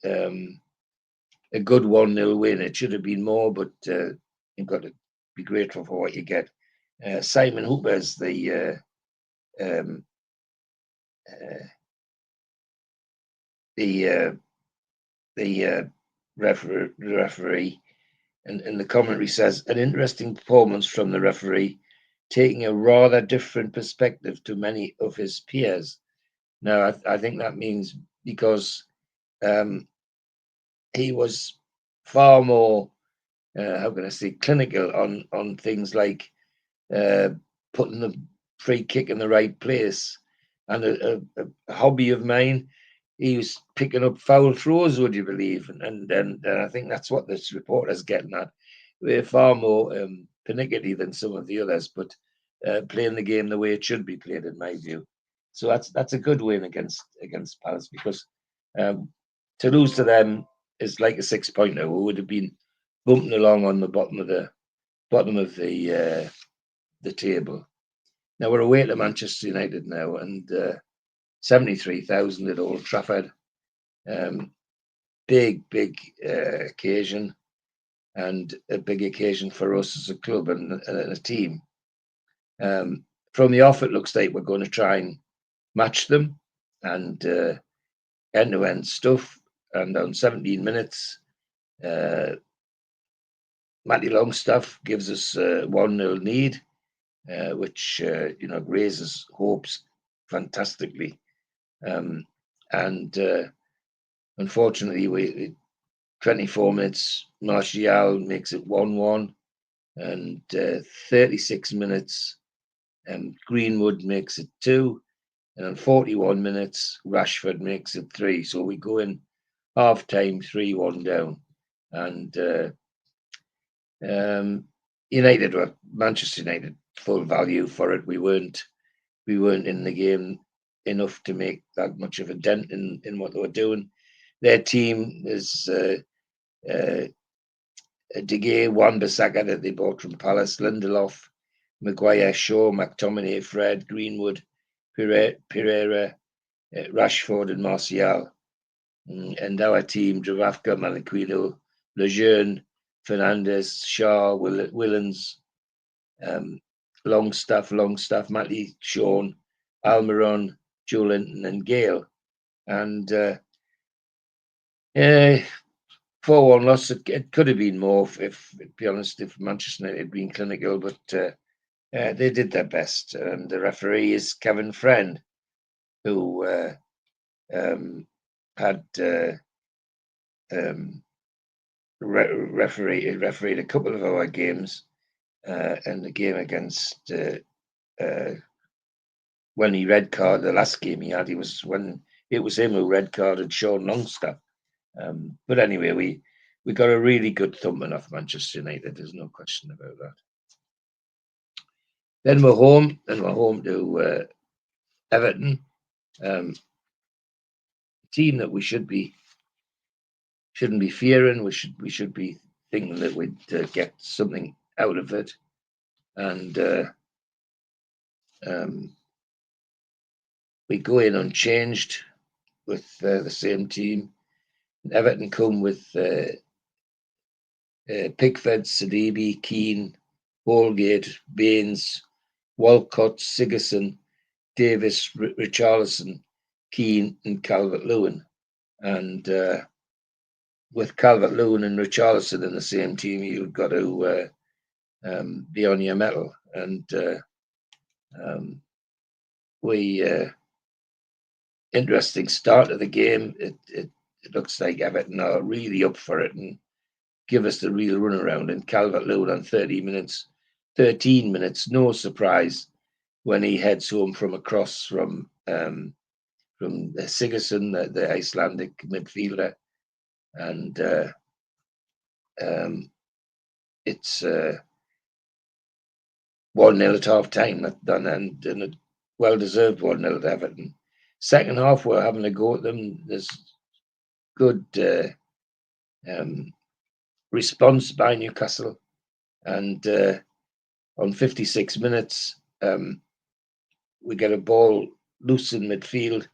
good 1-0 win. It should have been more, but you've got to be grateful for what you get. Simon Hooper's the referee, and the commentary says an interesting performance from the referee, taking a rather different perspective to many of his peers. Now, I think that means because he was far more, how can I say, clinical on things like putting the free kick in the right place. And a hobby of mine, he was picking up foul throws, would you believe? And I think that's what this reporter's getting at. We're far more pernickety than some of the others, but playing the game the way it should be played, in my view. So that's a good win against Palace, because to lose to them is like a 6-pointer. We would have been bumping along on the bottom of the table. Now we're away to Manchester United now, and 73,000 at Old Trafford. Big occasion, and a big occasion for us as a club and a team. From the off, it looks like we're going to try and match them, and end-to-end stuff. And on 17 minutes, Matty Longstaff gives us a 1-0 lead, which raises hopes fantastically. And unfortunately, we 24 minutes, Martial makes it 1-1, and 36 minutes, Greenwood makes it 2, and on 41 minutes, Rashford makes it 3. So we go in half time 3-1 down, and Manchester United full value for it. We weren't in the game enough to make that much of a dent in what they were doing. Their team is De Gea, Wan-Bissaka that they bought from Palace, Lindelof, Maguire, Shaw, McTominay, Fred, Greenwood, Pereira, Rashford, and Martial. And our team: Dravavka, Malakino, Lejeune, Fernandez, Shaw, Willens, Longstaff, Matty, Sean, Almiron, Joe Linton, and Gale. And 4-1 loss. It could have been more, if to be honest, if Manchester United had been clinical, but they did their best. And the referee is Kevin Friend, who had refereed a couple of our games, and the game against when he red card the last game he had, when it was him who red carded Sean Longstaff. But anyway, we got a really good thumping off Manchester United. There's no question about that. Then we're home to Everton, a team that we shouldn't be fearing. We should be thinking that we'd get something out of it, and we go in unchanged with the same team. Everton come with Pickford, Sidibe, Keane, Holgate, Baines, Walcott, Sigerson, Davis, Richarlison, Keane, and Calvert-Lewin. And with Calvert-Lewin and Richarlison in the same team, you've got to be on your mettle. And interesting start of the game. It looks like Everton are really up for it and give us the real runaround. And Calvert-Lewin on 13 minutes, no surprise when he heads home from a cross from Sigerson, the Icelandic midfielder, and it's 1-0 at half time, and a well-deserved 1-0 at Everton. Second half, we're having a go at them. There's good response by Newcastle, and on 56 minutes, we get a ball loose in midfield.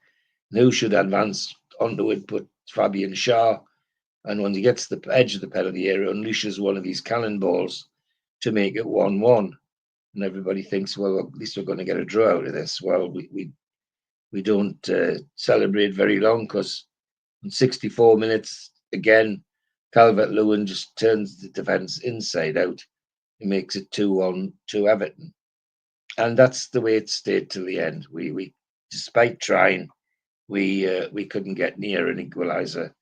Who should advance onto it but Fabian Schär, and when he gets to the edge of the penalty area, unleashes one of these cannonballs to make it 1-1. And everybody thinks, well, at least we're going to get a draw out of this. Well, we don't celebrate very long, because in 64 minutes, again, Calvert-Lewin just turns the defence inside out. He makes it 2-1 to Everton. And that's the way it stayed till the end. We despite trying, we couldn't get near an equaliser.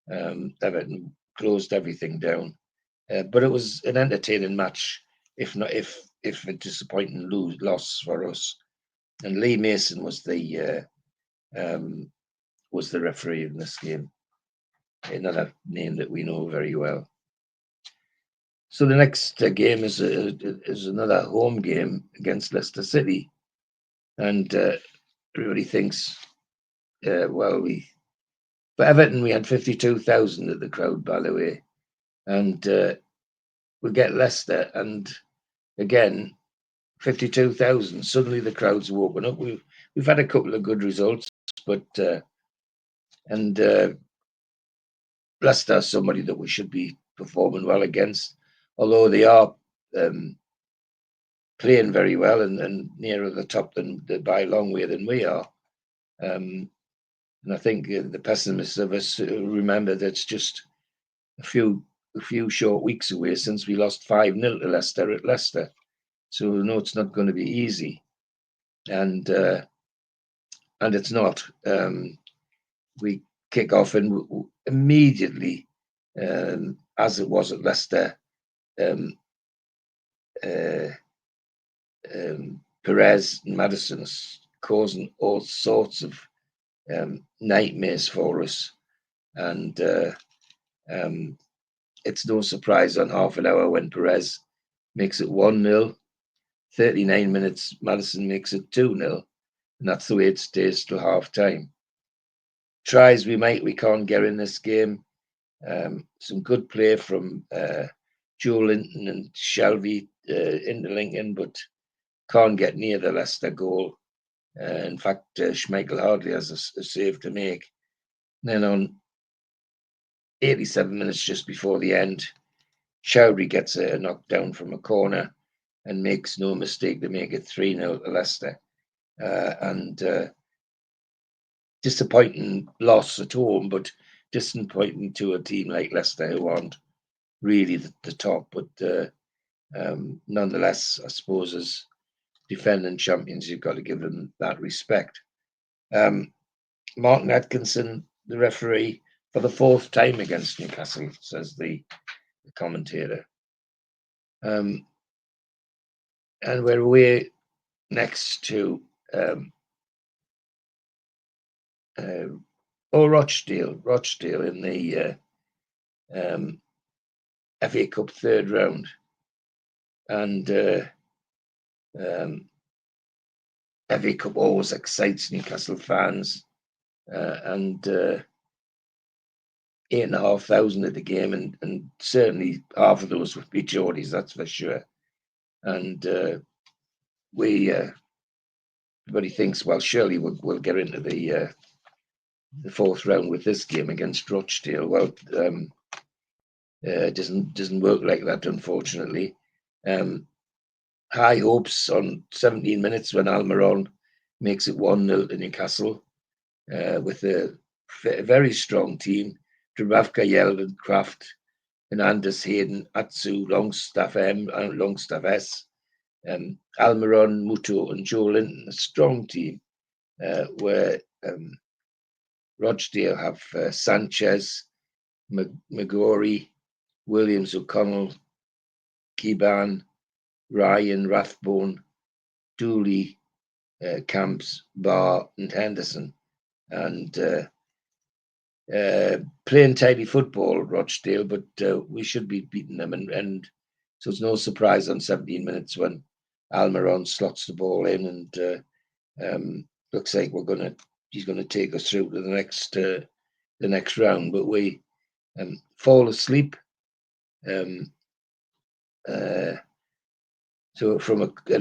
Everton closed everything down. But it was an entertaining match, if a disappointing loss for us. And Lee Mason was the referee in this game, another name that we know very well. So the next game is another home game against Leicester City, and everybody thinks, for Everton we had 52,000 at the crowd, by the way, and we get Leicester, and again 52,000. Suddenly the crowd's woken up. We've had a couple of good results, but Leicester is somebody that we should be performing well against, although they are playing very well and nearer the top by a long way than we are. And I think the pessimists of us remember that it's just a few short weeks away since we lost 5-0 to Leicester at Leicester. So we know it's not going to be easy, and it's not. We kick off and immediately, as it was at Leicester, Perez and Maddison causing all sorts of nightmares for us, and it's no surprise on half an hour when Perez makes it 1-0, 39 minutes Maddison makes it 2-0, and that's the way it stays till half time. Tries we can't get in this game. Some good play from Joe Linton and Shelby into Lincoln, but can't get near the Leicester goal. In fact, Schmeichel hardly has a save to make. And then on 87 minutes just before the end, Chowdhury gets a knockdown from a corner and makes no mistake to make it 3-0 to Leicester. And disappointing loss at home, but disappointing to a team like Leicester who aren't really the top. But nonetheless, I suppose as defending champions, you've got to give them that respect. Martin Atkinson, the referee for the fourth time against Newcastle, says the commentator. And we're away next to Rochdale in the FA Cup third round. And FA Cup always excites Newcastle fans. And 8,500 at the game, and certainly half of those would be Geordies, that's for sure. And everybody thinks, well, surely we'll get into the fourth round with this game against Rochdale. Well, it doesn't work like that, unfortunately. High hopes on 17 minutes when Almiron makes it 1-0 to Newcastle with a very strong team. Dubravka, Yeldon, Kraft, Hernandez, Hayden, Atsu, Longstaff M, and Longstaff S, Almiron, Muto, and Joe Linton. A strong team where Rochdale have Sanchez, McGorry, Williams, O'Connell, Keban, Ryan, Rathbone, Dooley, Camps, Barr, and Henderson. And playing tidy football, Rochdale, but we should be beating them. And so it's no surprise on 17 minutes when Almiron slots the ball in, and looks like he's gonna take us through to the next round. But we fall asleep. So at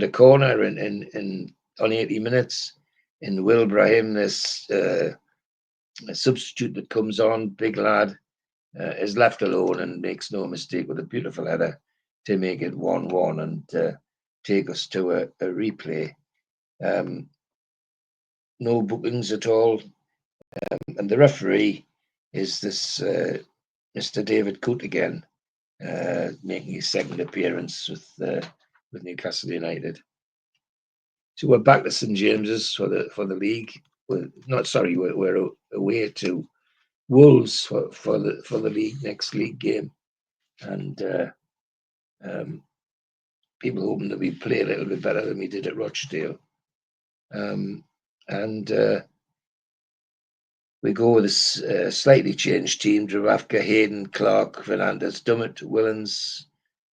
a corner in on 80 minutes in Will Brahim, this a substitute that comes on, big lad, is left alone and makes no mistake with a beautiful header to make it 1-1 and take us to a replay. No bookings at all. And the referee is this Mr. David Coote again, making his second appearance with Newcastle United. So we're back to St James's for the league. We're away to Wolves for the next league game, and people hoping that we play a little bit better than we did at Rochdale. We go with a slightly changed team: Dubravka, Hayden, Clark, Fernandez, Dummett, Willens,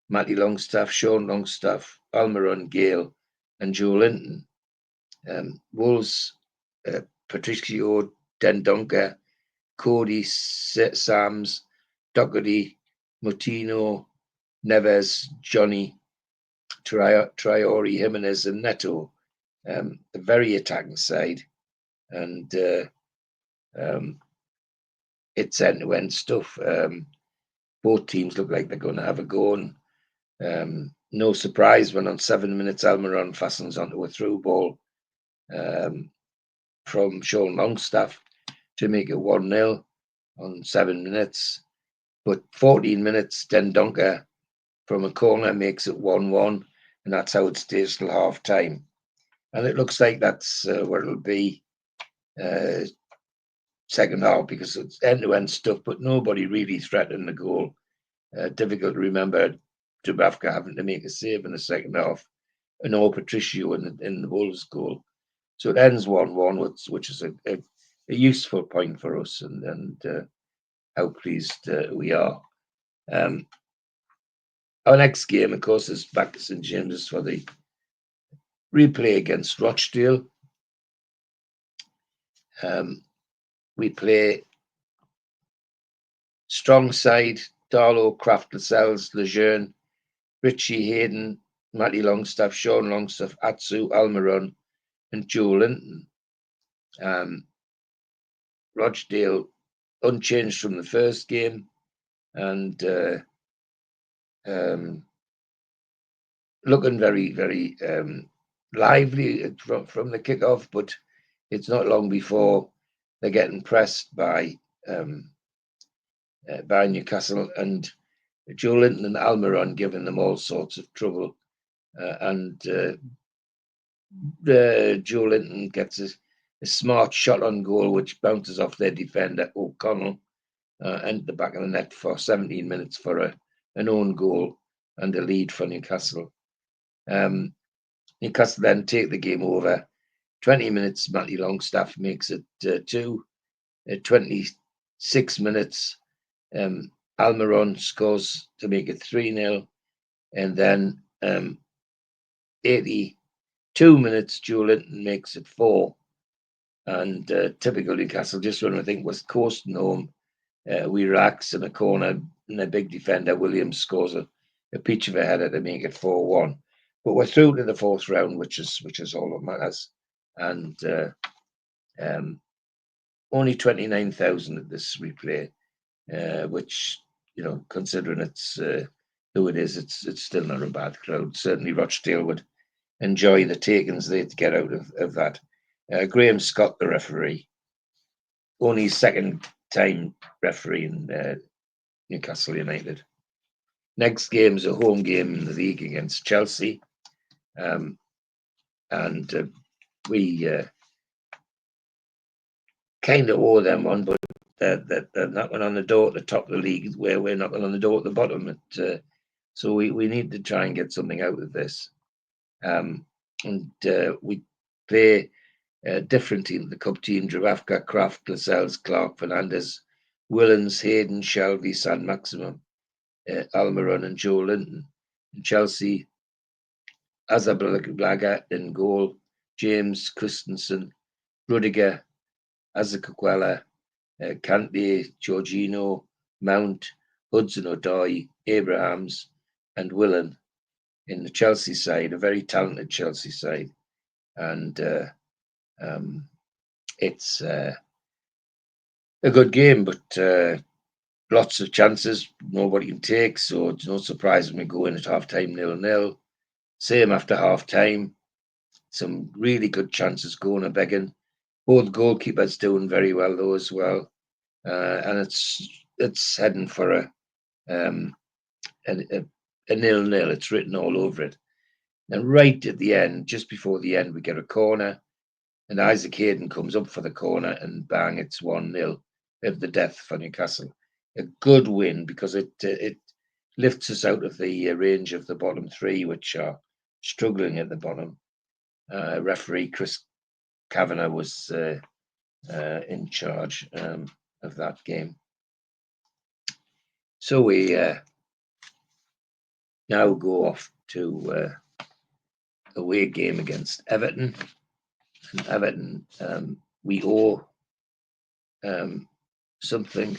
Matty Longstaff, Sean Longstaff, Almiron, Gale, and Joe Linton. Wolves, Patricio, Dendonka, Cody, Sams, Doherty, Mutino, Neves, Johnny, Traore, Jimenez, and Neto. A very attacking side, and it's end-to-end stuff. Both teams look like they're going to have a go. And no surprise when on 7 minutes Almiron fastens onto a through ball from Sean Longstaff to make it 1-0 on 7 minutes. But 14 minutes, Dendonka from a corner makes it 1-1, and that's how it stays till half time. And it looks like that's where it'll be second half, because it's end-to-end stuff, but nobody really threatened the goal. Difficult to remember Dubravka having to make a save in the second half, and all Patricio in the Wolves goal. So it ends 1-1, which is a useful point for us, and how pleased we are. Our next game, of course, is back to St James's for the replay against Rochdale. We play strong side: Darlow, Kraft, Lascelles, Lejeune, Richie, Hayden, Matty Longstaff, Sean Longstaff, Atsu, Almiron, and Joe Linton. Rochdale unchanged from the first game, and looking very, very lively from the kickoff, but it's not long before they're getting pressed by Newcastle, and Joe Linton and Almiron giving them all sorts of trouble. And Joe Linton gets a smart shot on goal, which bounces off their defender, O'Connell, and the back of the net for 17 minutes for an own goal and a lead for Newcastle. Newcastle then take the game over. 20 minutes, Matty Longstaff makes it 2. 26 minutes, Almiron scores to make it 3-0. And then 82 minutes, Joe Linton makes it 4. And typical Newcastle, just when I think was coasting home, we relax in a corner, and a big defender, Williams, scores a peach of a header to make it 4-1. But we're through to the fourth round, which is all that matters. And only 29,000 at this replay, which, considering it's who it is, it's still not a bad crowd. Certainly Rochdale would enjoy the takings they'd get out of that. Graham Scott, the referee, only second time refereeing Newcastle United. Next game is a home game in the league against Chelsea. And we kind of owe them one, but they're knocking on the door at the top of the league, where we're knocking on the door at the bottom. So we need to try and get something out of this. And we play different teams. The cup team: Dravavka, Kraft, Lascelles, Clark, Fernandez, Willens, Hayden, Shelby, San Maximum, Almiron and Joe Linton. In Chelsea, Azabalaga in goal, James, Christensen, Rudiger, Azakukwela, Kante, Jorginho, Mount, Hudson-Odoi, Abrahams, and Willen. In the Chelsea side, a very talented Chelsea side. And it's a good game, but lots of chances nobody can take, so it's no surprise when we go in at half-time 0-0. Same after half-time. Some really good chances going a begging. Both goalkeepers doing very well though as well. And it's heading for a 0-0. It's written all over it. And right at the end, just before the end, we get a corner, and Isaac Hayden comes up for the corner, and bang, it's 1-0 of the death for Newcastle. A good win, because it lifts us out of the range of the bottom three, which are struggling at the bottom. Referee Chris Kavanagh was in charge of that game. So we now go off to away game against Everton. And Everton, we owe something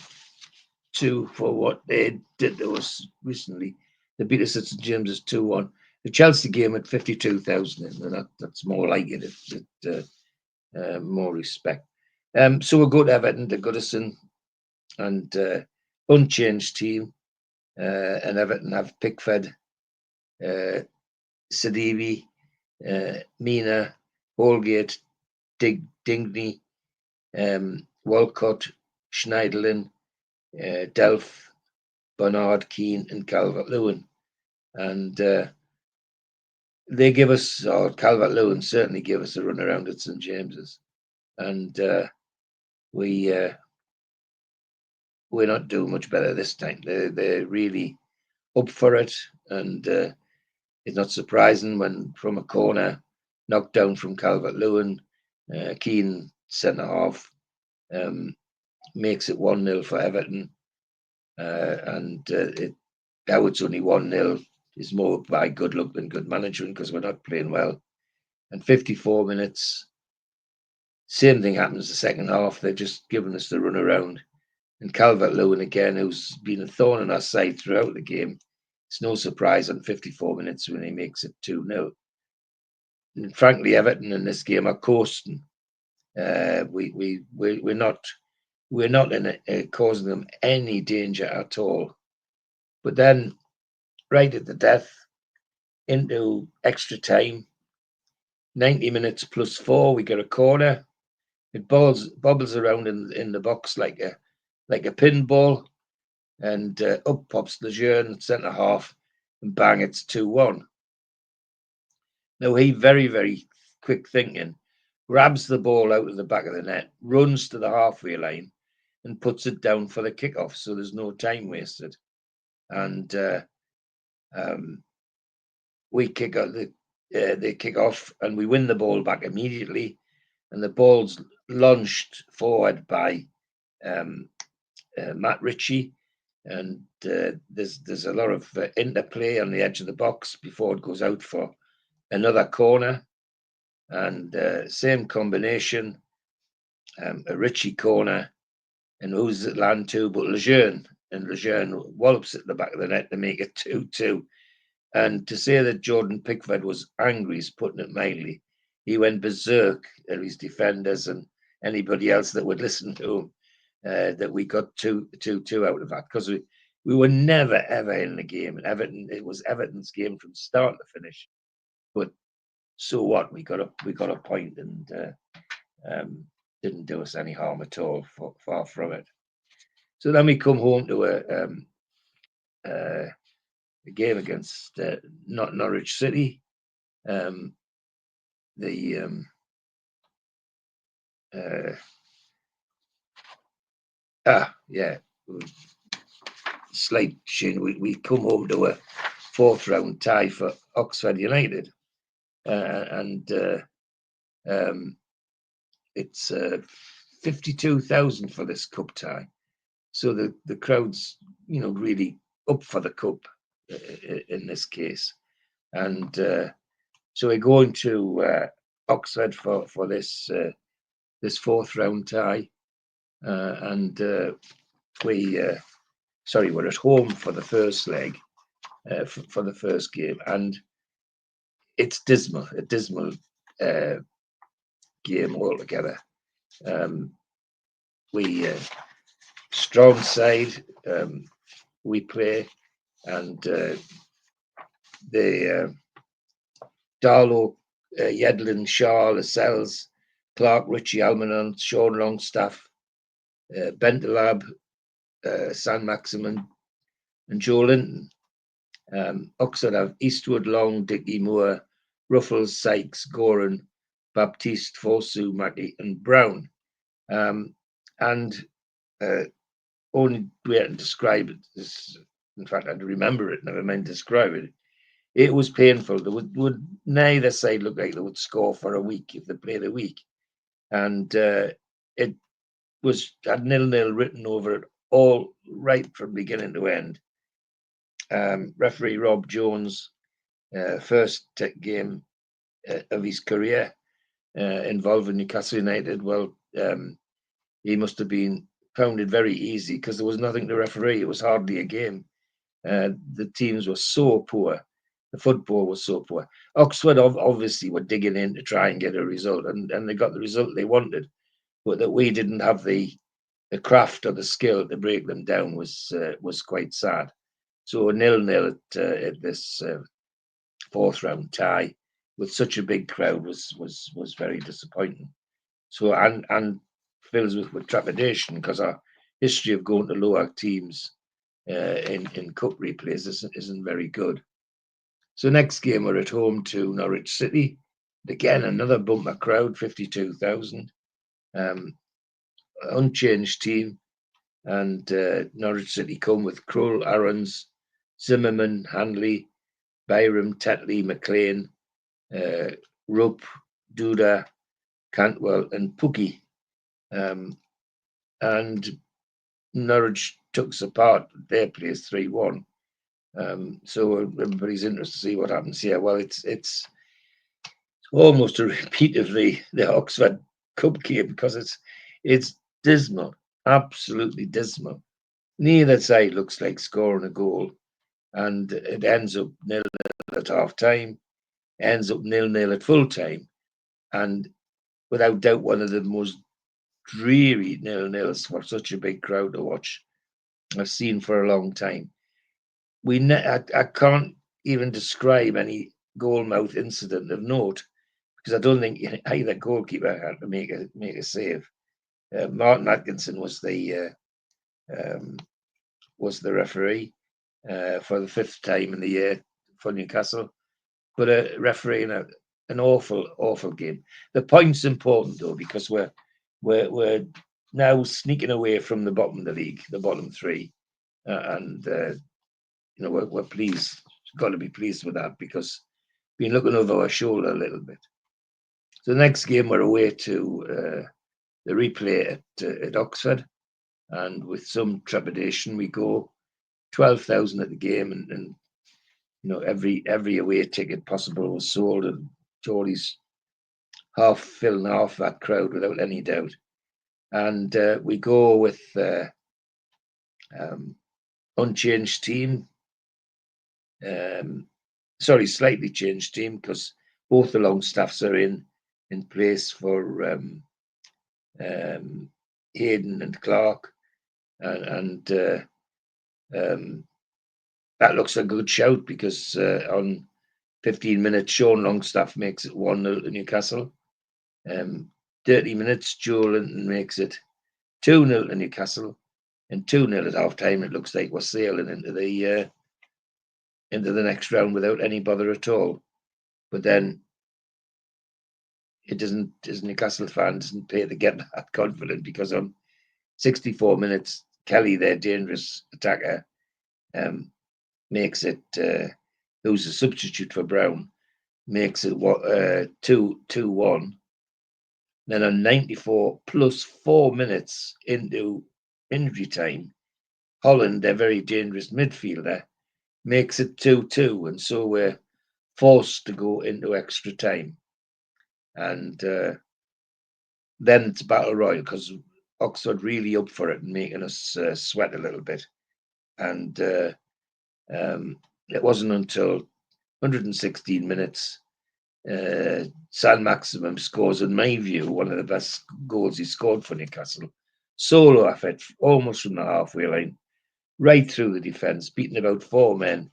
for what they did to us recently. They beat us at St James's 2-1. The Chelsea game at 52,000, and that's more like it. More respect. So we'll go to Everton, to Goodison, and unchanged team. And Everton have Pickford, Sidibe, Mina, Holgate, Dingney, Walcott, Schneiderlin, Delph, Bernard, Keane, and Calvert-Lewin. And they give us, or Calvert-Lewin certainly give us a run around at St James's. And we're not doing much better this time. They're really up for it, and it's not surprising when from a corner, knocked down from Calvert-Lewin, Keane centre half makes it 1-0 for Everton, and how it's only 1-0 is more by good luck than good management, because we're not playing well. And 54 minutes, same thing happens the second half. They're just giving us the run around. And Calvert-Lewin again, who's been a thorn in our side throughout the game. It's no surprise on 54 minutes when he makes it 2-0. And frankly, Everton in this game are coasting. We're not in causing them any danger at all. But then, right at the death, into extra time, 90 minutes plus 4, we get a corner. It bobbles around in the box like a pinball, and up pops Lejeune, centre half, and bang, it's 2-1. Now he, very, very quick thinking, grabs the ball out of the back of the net, runs to the halfway line, and puts it down for the kickoff, so there's no time wasted. And we kick out they kick off, and we win the ball back immediately, and the ball's launched forward by Matt Ritchie, and there's a lot of interplay on the edge of the box before it goes out for another corner, and same combination, a Ritchie corner, and who's it land to but Lejeune, and Lejeune wallops at the back of the net to make it 2-2. And to say that Jordan Pickford was angry is putting it mildly. He went berserk at his defenders and anybody else that would listen to him, that we got 2-2 out of that, because we were never ever in the game. And it was Everton's game from start to finish. But so what? We got a point, and didn't do us any harm at all. Far from it. So then we come home to a game against not Norwich City. Slight change. We come home to a fourth round tie for Oxford United, and it's 52,000 for this cup tie. So the crowd's really up for the cup in this case, and so we're going to Oxford for this fourth round tie, and we're at home for the first leg, for the first game, and it's a dismal game altogether. We strong side we play, and the Darlow, Yedlin, Shaw, Lascelles, Clark, Ritchie, Almanon, Sean Longstaff, Bentalab, San Maximin, and Joe Linton. Oxford have Eastwood, Long, Dickey, Moore, Ruffles, Sykes, Goran, Baptiste, Fosu, Mackie, and Brown. And only way I can describe it is, in fact, I'd remember it, never mind describe it. It was painful. There would neither side look like they would score for a week if they played a week. And it had 0-0 written over it all right from beginning to end. Referee Rob Jones, first game of his career involving Newcastle United. Well, he must have been found it very easy because there was nothing to referee. It was hardly a game. The teams were so poor. The football was so poor. Oxford obviously were digging in to try and get a result, and they got the result they wanted, but that we didn't have the craft or the skill to break them down was quite sad. So 0-0 at this fourth round tie with such a big crowd was very disappointing. So and fills with trepidation, because our history of going to lower teams in cup replays isn't very good. So next game we're at home to Norwich City. Again, another bumper crowd, 52,000. Unchanged team, and Norwich City come with Krull, Aarons, Zimmerman, Handley, Byram, Tetley, McLean, Rupp, Duda, Cantwell, and Pookie. And Norwich took us apart their place 3-1. So everybody's interested to see what happens here. Well, it's almost a repeat of the Oxford Cup game, because it's dismal, absolutely dismal. Neither side looks like scoring a goal, and it ends up 0-0 at half time, ends up 0-0 at full time, and without doubt one of the most dreary 0-0s for such a big crowd to watch I've seen for a long time. I can't even describe any goal-mouth incident of note, because I don't think either goalkeeper had to make a save. Martin Atkinson was the referee for the fifth time in the year for Newcastle, but a referee in an awful game. The point's important though, because we're now sneaking away from the bottom of the league, the bottom three, and we're pleased. Got to be pleased with that because we've been looking over our shoulder a little bit. So the next game we're away to the replay at Oxford, and with some trepidation we go. 12,000 at the game, and every away ticket possible was sold, and Geordie's half filling half that crowd without any doubt. And we go with unchanged team. Slightly changed team because both the long staffs are in place for Hayden and Clark, and that looks a good shout because on 15 minutes, Sean Longstaff makes it 1-0 to Newcastle. 30 minutes, Joel makes it 2-0 to Newcastle, and 2-0 at half time. It looks like we're sailing into the next round without any bother at all. But then it doesn't, as Newcastle fans, doesn't pay to get that confident because on 64 minutes, Kelly, their dangerous attacker, makes it, who's a substitute for Brown, makes it 2-1. Then on 94 plus 4 minutes into injury time, Holland, their very dangerous midfielder, makes it 2-2. And so we're forced to go into extra time. And then it's battle royal because Oxford really up for it and making us sweat a little bit. And it wasn't until 116 minutes San Maximum scores, in my view, one of the best goals he scored for Newcastle. Solo effort, almost from the halfway line, right through the defence, beating about 4 men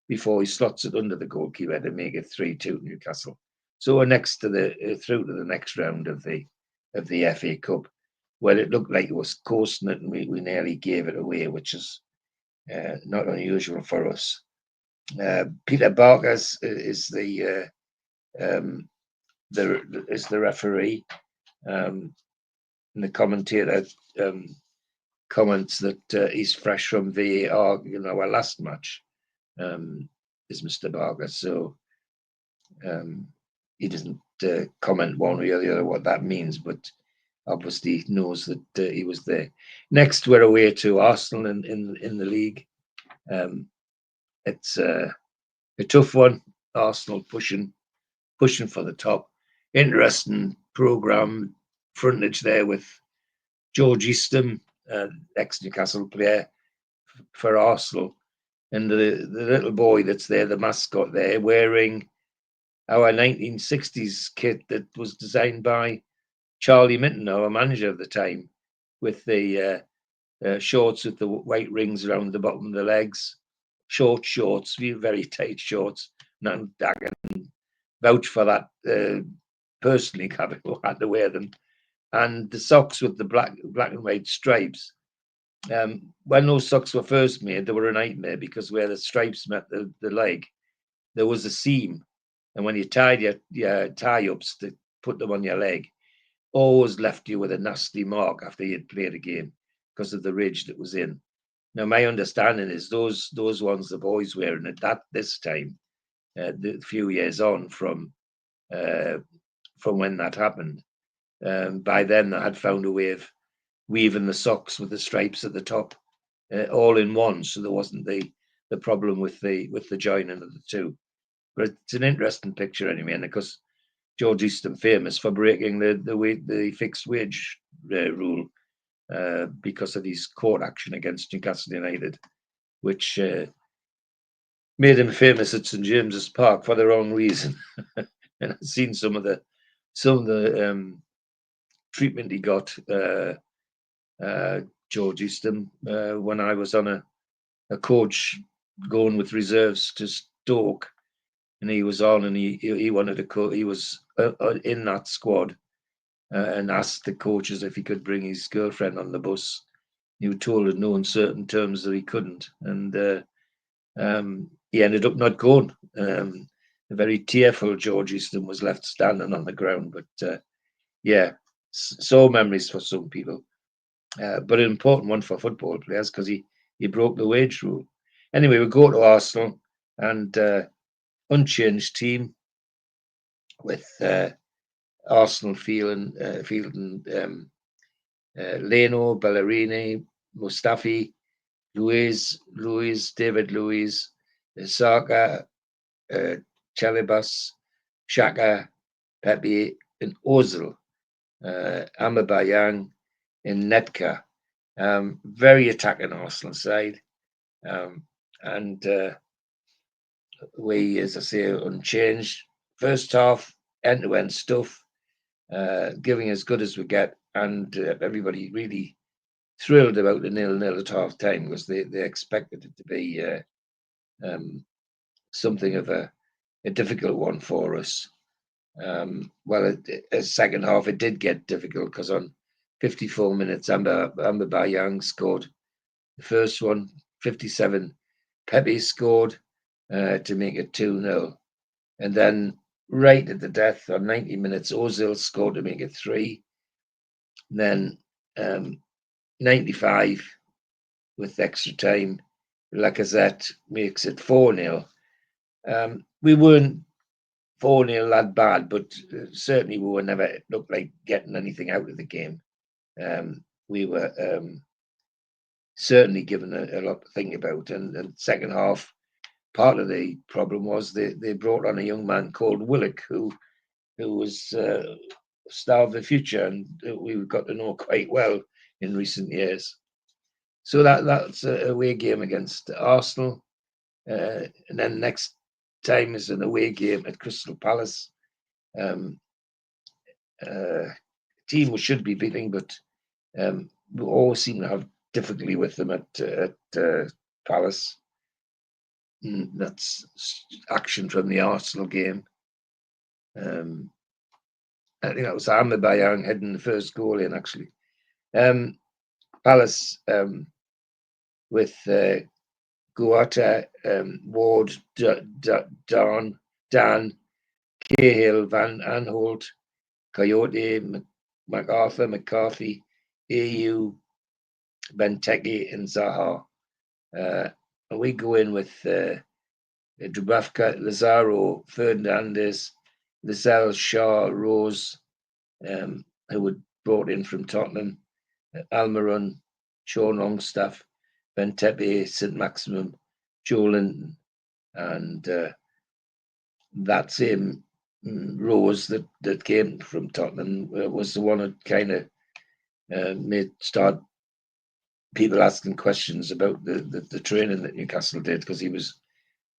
before he slots it under the goalkeeper to make it 3-2 Newcastle. So we're next to through to the next round of the FA Cup, where it looked like it was coasting it, and we nearly gave it away, which is not unusual for us. Peter Barker is the referee, and the commentator comments that he's fresh from VAR, our last match, is Mr. Barker. So he doesn't comment one way or the other what that means, but obviously knows that he was there. Next, we're away to Arsenal in the league. It's a tough one. Arsenal pushing for the top. Interesting programme frontage there with George Eastham, ex-Newcastle player for Arsenal, and the little boy that's there, the mascot there, wearing our 1960s kit that was designed by Charlie Minton, our manager at the time, with the shorts with the white rings around the bottom of the legs, short shorts, very tight shorts. And I can vouch for that personally, having had to wear them. And the socks with the black and white stripes. When those socks were first made, they were a nightmare because where the stripes met the leg, there was a seam. And when you tied your tie-ups to put them on your leg, always left you with a nasty mark after you'd played a game because of the ridge that was in. Now, my understanding is those ones the boys wearing at this time, the few years on from when that happened, by then I had found a way of weaving the socks with the stripes at the top all in one, so there wasn't the problem with the joining of the two. But it's an interesting picture anyway, and of course George Eastham famous for breaking the fixed wage rule because of his court action against Newcastle United, which made him famous at St James's Park for the wrong reason. And I've seen some of the treatment he got, George Eastham, when I was on a coach going with reserves to Stoke, and he was on, and he wanted to he was in that squad, and asked the coaches if he could bring his girlfriend on the bus. He was told in no uncertain terms that he couldn't, and he ended up not going. A very tearful George Eastham was left standing on the ground, but yeah, so memories for some people. but an important one for football players because he broke the wage rule. Anyway, we go to Arsenal and unchanged team with Arsenal fielding Leno, Bellerini, Mustafi, David Luiz, Saka, Chalibas, Xhaka, Pepe, and Ozil, Aubameyang, and Netka. Very attacking Arsenal side. And we, as I say, unchanged. First half, end-to-end stuff, giving as good as we get, and everybody really thrilled about the 0-0 at half time because they expected it to be something of a difficult one for us. Well, second half it did get difficult because on 54 minutes, Aubameyang scored the first one. 57, Pepe scored to make it 2-0, and then right at the death on 90 minutes, Ozil scored to make it 3. And then 95 with extra time, Lacazette makes it 4-0. We weren't 4-0 that bad, but certainly we were never looked like getting anything out of the game. We were certainly given a lot to think about. And second half, part of the problem was they brought on a young man called Willock, who was star of the future, and we got to know quite well in recent years. So that's a away game against Arsenal. And then next time is an away game at Crystal Palace. Team we should be beating, but we always seem to have difficulty with them at Palace. That's action from the Arsenal game. I think that was Aubameyang heading the first goal in, actually. Palace with Guata, Ward, Dan, Cahill, Van Aanholt, Coyote, MacArthur, McCarthy, AU, Benteke, and Zaha. And we go in with Dubravka, Lazaro, Fernandez, Lascelles, Shaw, Rose, who were brought in from Tottenham, Almiron, Sean Longstaff, Benteke, St. Maximum, Joe Linton, and that same Rose that came from Tottenham was the one that kind of made start people asking questions about the training that Newcastle did, because he was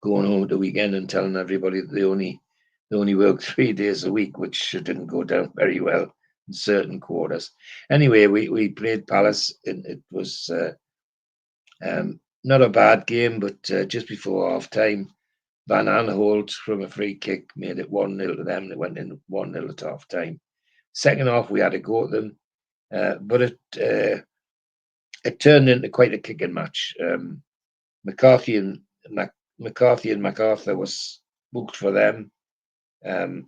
going home at the weekend and telling everybody that they only worked 3 days a week, which didn't go down very well in certain quarters. Anyway, we played Palace, and it was not a bad game, but just before half time, Van Aanholt from a free kick made it 1-0 to them. They went in 1-0 at half time. Second half, we had a go at them, but it turned into quite a kicking match. McCarthy and MacArthur was booked for them, and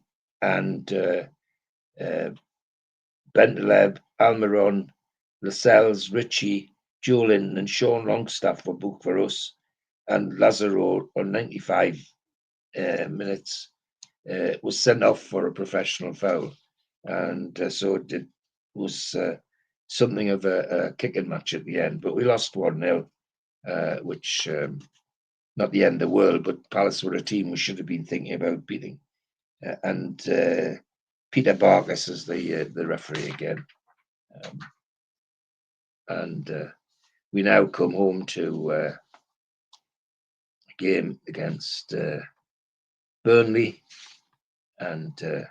Bentaleb, Almiron, Lascelles, Ritchie, Jolin, and Sean Longstaff were booked for us, and Lazaro on 95 minutes was sent off for a professional foul, and so it was something of a kicking match at the end. But we lost 1-0, which not the end of the world, but Palace were a team we should have been thinking about beating. And Peter Barkas is the referee again. And we now come home to a game against Burnley, and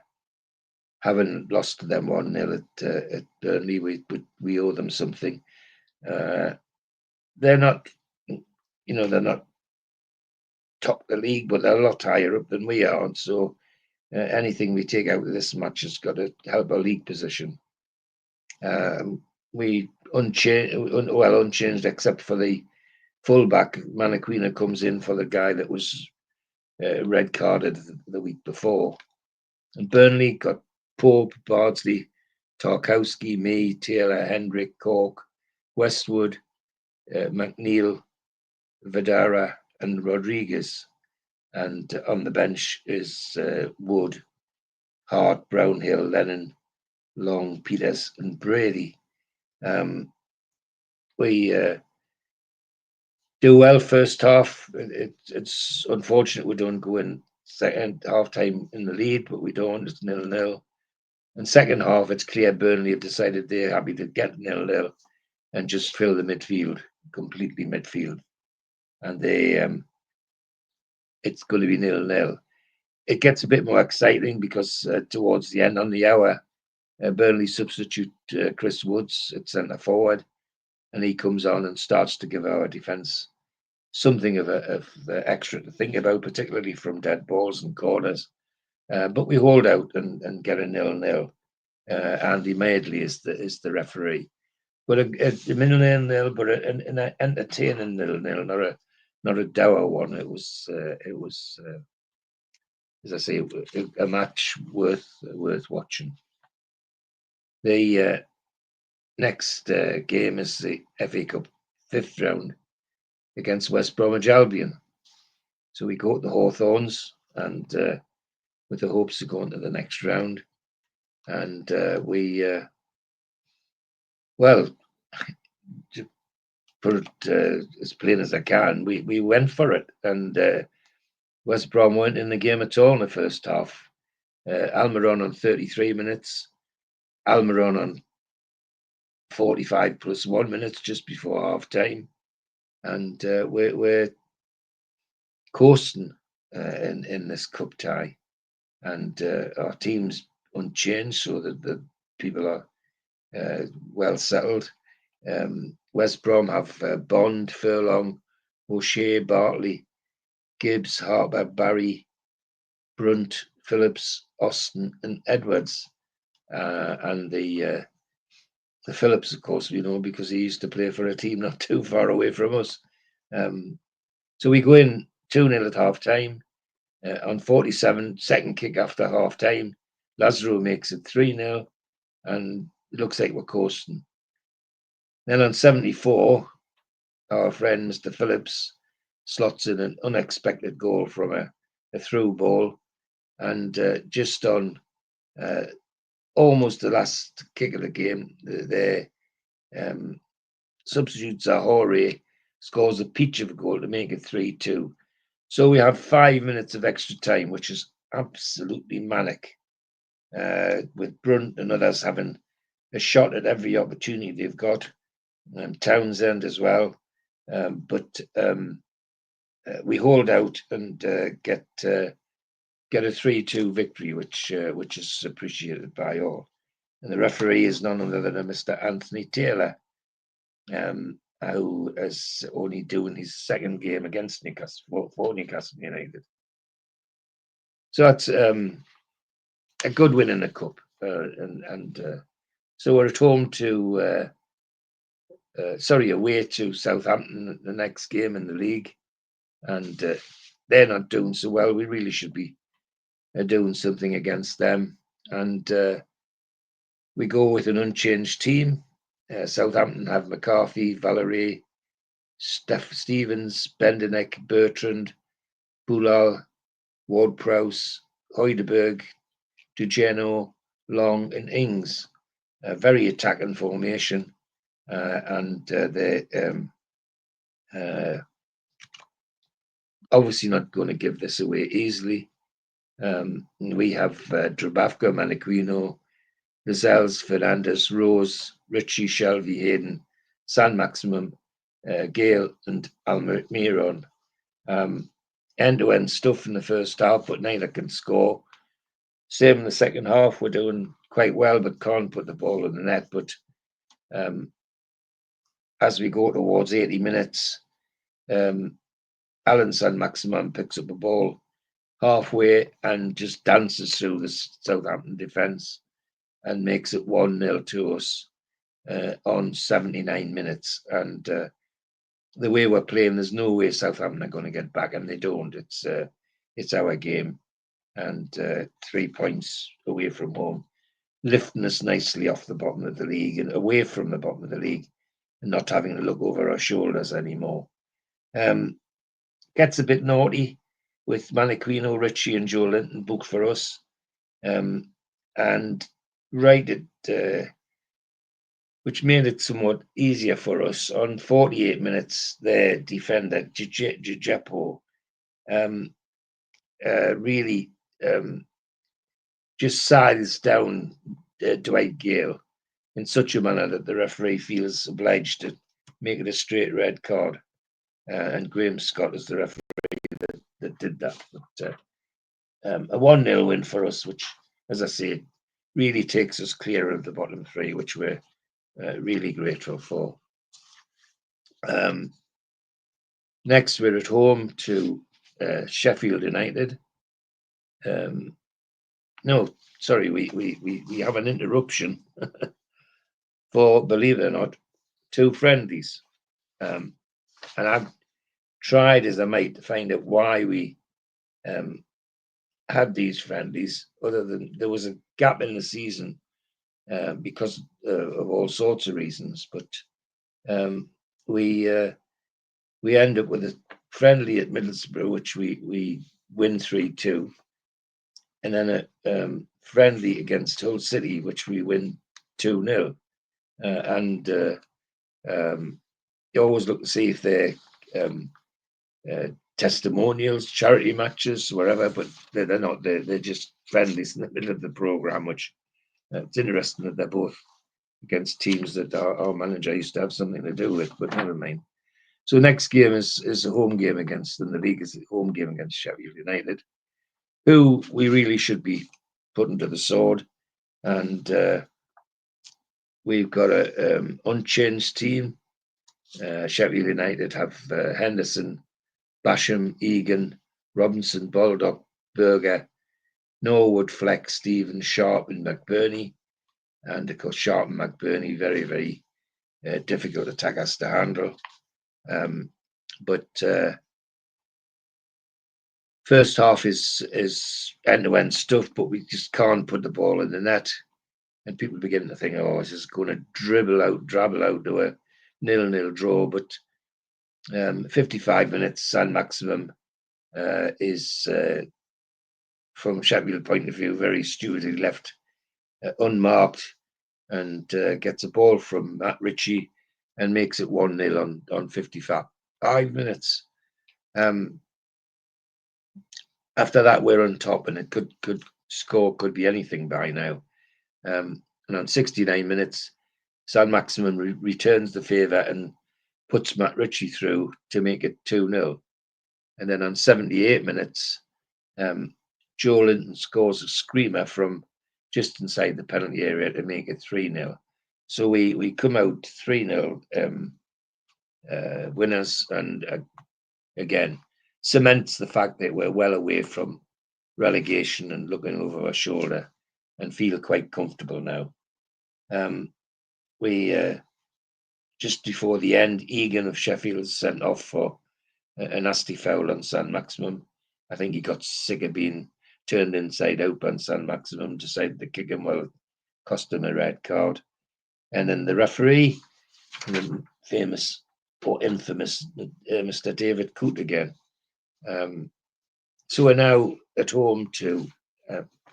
having lost to them 1-0 at Burnley, we owe them something. They're not, they're not top of the league, but they're a lot higher up than we are, and so anything we take out of this match has got to help our league position. We unchanged except for the fullback. Manakwina comes in for the guy that was red carded the week before. And Burnley got Pope, Bardsley, Tarkowski, me, Taylor, Hendrick, Cork, Westwood, McNeil, Vidara and Rodriguez. And on the bench is Wood, Hart, Brownhill, Lennon, Long, Peters and Brady. We do well first half. It's unfortunate we don't go in second half time in the lead, but we don't. It's 0-0. And second half, it's clear Burnley have decided they're happy to get 0-0 and just fill the midfield, completely midfield. And it's going to be 0-0. It gets a bit more exciting because towards the end on the hour, Burnley substitute Chris Woods at centre forward, and he comes on and starts to give our defence something of extra to think about, particularly from dead balls and corners. But we hold out and get a 0-0. Andy Madeley is the referee, but a 0-0, but an entertaining 0-0, not a dour one. It was as I say, a match worth watching. The next game is the FA Cup 5th round against West Bromwich Albion. So we go to the Hawthorns and with the hopes of going to the next round. And well, to put it as plain as I can, we went for it. And West Brom weren't in the game at all in the first half. Almiron on 33 minutes, Almiron on 45 plus 1 minutes just before half time. And we're coasting in this cup tie. And our team's unchanged, so that the people are well settled. West Brom have Bond, Furlong, O'Shea, Bartley, Gibbs, Harper, Barry, Brunt, Phillips, Austin, and Edwards. And the Phillips, of course, we know because he used to play for a team not too far away from us. So we go in 2-0 at half time. On 47, second kick after half time, Lazaro makes it 3-0, and it looks like we're coasting. Then on 74, our friend Mr. Phillips slots in an unexpected goal from a through ball, and just on almost the last kick of the game, the substitute Zahore scores a peach of a goal to make it 3-2. So we have 5 minutes of extra time, which is absolutely manic, with Brunt and others having a shot at every opportunity they've got, and Townsend as well. But we hold out and get a 3-2 victory, which is appreciated by all. And the referee is none other than Mr. Anthony Taylor, who is only doing his second game against Newcastle for Newcastle United. So that's a good win in the cup, and so we're at home to away to Southampton the next game in the league, and they're not doing so well. We really should be doing something against them, and we go with an unchanged team. Southampton have McCarthy, Valerie, Stevens, Bendenek, Bertrand, Boulal, Ward-Prowse, Højdeberg, Dugeno, Long, and Ings. A very attacking formation, and they're obviously not going to give this away easily. We have Drabavka, Maniquino, Rizals, Fernandez, Rose, Ritchie, Shelby, Hayden, San Maximum, Gale, and Almiron. End-to-end stuff in the first half, but neither can score. Same in the second half. We're doing quite well, but can't put the ball in the net. But as we go towards 80 minutes, Alan San Maximum picks up a ball halfway and just dances through the Southampton defence and makes it 1-0 to us on 79 minutes. And the way we're playing, there's no way Southampton are going to get back, and they don't. It's our game, and 3 points away from home, lifting us nicely off the bottom of the league and away from the bottom of the league, and not having to look over our shoulders anymore. Gets a bit naughty with Maniquino, Ritchie, and Joe Linton booked for us, and right at which made it somewhat easier for us. On 48 minutes, their defender Giuseppe really just sides down Dwight Gale in such a manner that the referee feels obliged to make it a straight red card. And Graham Scott is the referee that did that. But a 1-0 win for us, which, as I say, really takes us clear of the bottom three, which we're really grateful for. Next, we're at home to Sheffield United. No, sorry, we have an interruption for, believe it or not, 2 friendlies. And I've tried as I might to find out why we had these friendlies, other than there was a gap in the season because of all sorts of reasons. But we end up with a friendly at Middlesbrough, which we win 3-2, and then a friendly against Hull City, which we win 2-0. And you always look to see if they're testimonials, charity matches, wherever, but they're not. They're just friendlies in the middle of the programme, which it's interesting that they're both against teams that our manager used to have something to do with, but never mind. So next game is a home game against them. The league is a home game against Sheffield United, who we really should be putting to the sword. And we've got an unchanged team. Sheffield United have Henderson, Basham, Egan, Robinson, Baldock, Berger, Norwood, Fleck, Stevens, Sharp, and McBurney. And of course, Sharp and McBurney, very, very difficult attackers to handle. But first half is end-to-end stuff, but we just can't put the ball in the net. And people begin to think, oh, this is going to drabble out to a 0-0 draw. But 55 minutes, San Maximum is, from Sheffield point of view, very stupidly left unmarked, and gets a ball from Matt Ritchie and makes it 1-0 on 55 minutes. After that, we're on top, and it could be anything by now. And on 69 minutes, San Maximum returns the favour and puts Matt Ritchie through to make it 2-0. And then on 78 minutes, Joe Linton scores a screamer from just inside the penalty area to make it 3-0. So we come out 3-0 winners, and again cements the fact that we're well away from relegation and looking over our shoulder and feel quite comfortable now. We just before the end, Egan of Sheffield sent off for a nasty foul on San Maximum. I think he got sick of being turned inside out on San Maximum, decided to kick him, well, cost him a red card. And then the referee, the famous or infamous Mr. David Coote again. So we're now at home to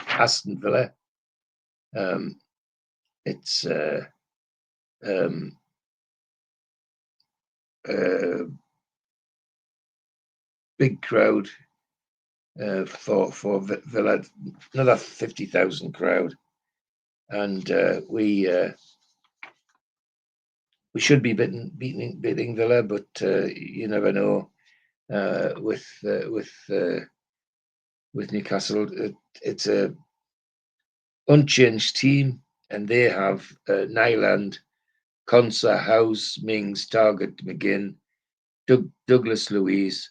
Aston Villa. It's big crowd for Villa, another 50,000 crowd, and we should be beating Villa, but you never know. With Newcastle, it's a unchanged team, and they have Nyland, Konsa, House, Mings, Target, McGinn, Douglas Luiz,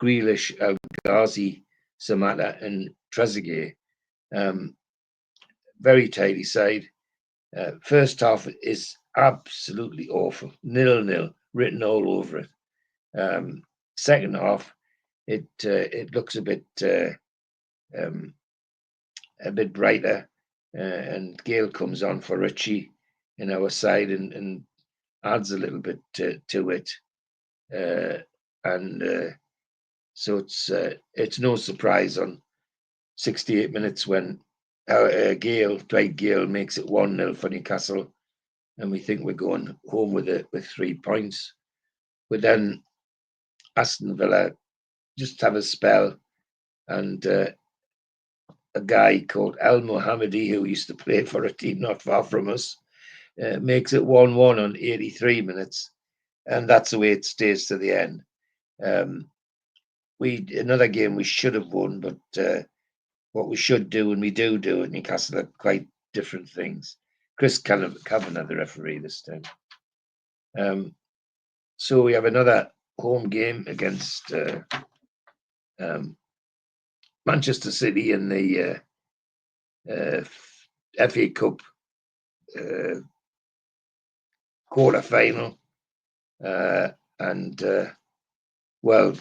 Grealish, El Ghazi, Samata, and Trezeguet. Very tidy side. First half is absolutely awful. 0-0 written all over it. Second half, it looks a bit brighter, and Gale comes on for Ritchie in our side, and adds a little bit to it. So it's no surprise on 68 minutes when Dwight Gale makes it 1-0 for Newcastle, and we think we're going home with 3 points. But then Aston Villa just have a spell, and a guy called El Mohammadi, who used to play for a team not far from us, makes it 1-1 on 83 minutes, and that's the way it stays to the end. Another game we should have won, but what we should do, and we do at Newcastle, are quite different things. Chris Kavanagh, the referee this time. So we have another home game against Manchester City in the FA Cup quarter final, and well,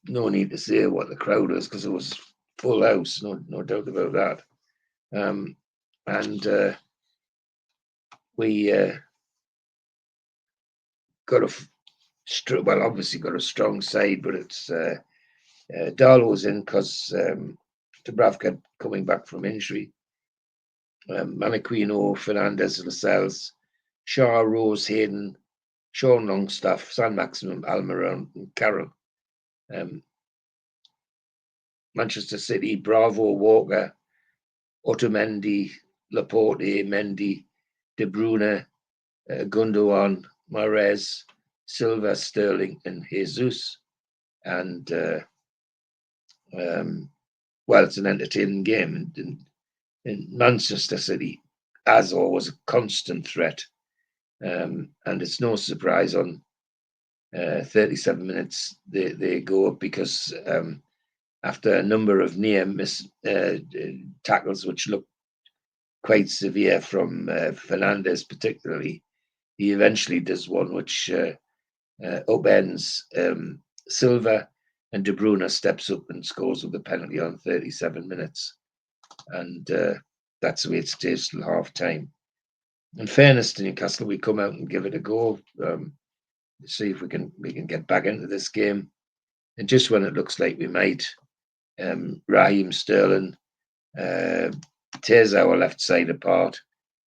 no need to say what the crowd was, because it was full house, no doubt about that. And we obviously got a strong side, but it's Darlow's in because Dubravka coming back from injury. Maniquino, Fernandez, Lascelles, Shaw, Rose, Hayden, Sean Longstaff, San Maximum, Almiron, and Carroll. Manchester City, Bravo, Walker, Otamendi, Laporte, Mendy, De Bruyne, Gundogan, Mahrez, Silva, Sterling, and Jesus. And it's an entertaining game. In Manchester City, as always, a constant threat. And it's no surprise on 37 minutes they go up, because after a number of near miss tackles, which looked quite severe from Fernandez particularly, he eventually does one which upends Silva, and De Bruyne steps up and scores with a penalty on 37 minutes. And that's the way it stays till half time. In fairness to Newcastle, we come out and give it a go, see if we can get back into this game. And just when it looks like we might, Raheem Sterling tears our left side apart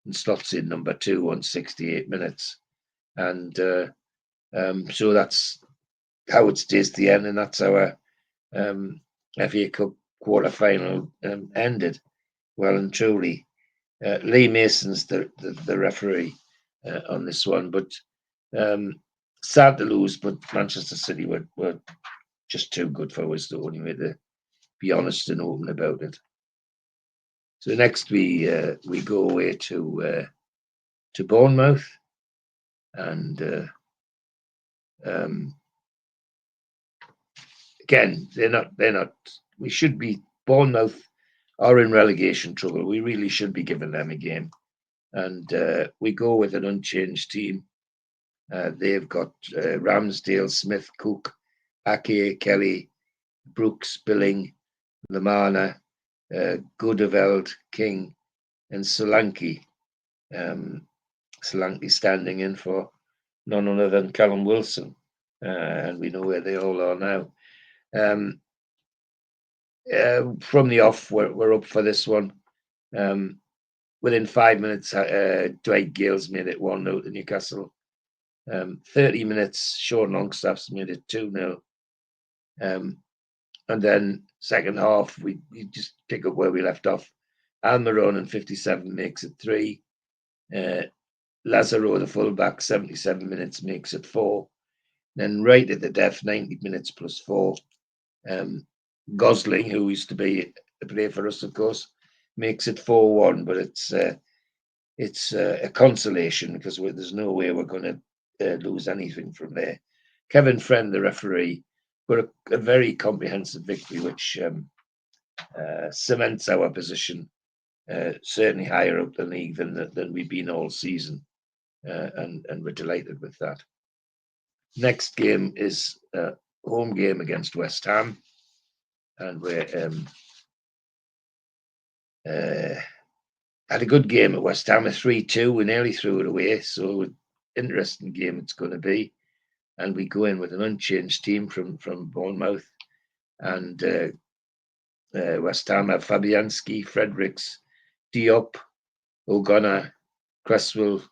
and slots in number 2 on 68 minutes. And so that's how it stays to the end, and that's our FA Cup quarter-final ended well and truly. Lee Mason's the referee on this one, but sad to lose, but Manchester City were just too good for us, the only way to be honest and open about it. So next we go away to Bournemouth, and again they're not. We should be. Bournemouth are in relegation trouble. We really should be giving them a game, and we go with an unchanged team. They've got Ramsdale, Smith, Cook, Ake, Kelly, Brooks, Billing, Lamana, Godeveld, King, and Solanke. Solanke standing in for none other than Callum Wilson, and we know where they all are now. From the off, we're up for this one. Within 5 minutes, Dwight Gale's made it 1-0 to Newcastle. 30 minutes, Sean Longstaff's made it 2-0. And then second half, we just pick up where we left off. Almiron in 57 makes it 3. Lazaro, the fullback, 77 minutes makes it 4. Then right at the death, 90 minutes plus 4. Gosling, who used to play for us, of course, makes it 4-1, but it's a consolation, because there's no way we're going to lose anything from there. Kevin Friend, the referee, got a very comprehensive victory, which cements our position certainly higher up the league than we've been all season, and we're delighted with that. Next game is a home game against West Ham, and we had a good game at West Ham, a 3-2. We nearly threw it away, so interesting game it's going to be. And we go in with an unchanged team from Bournemouth, and West Ham have Fabianski, Fredericks, Diop, O'Connor, Cresswell,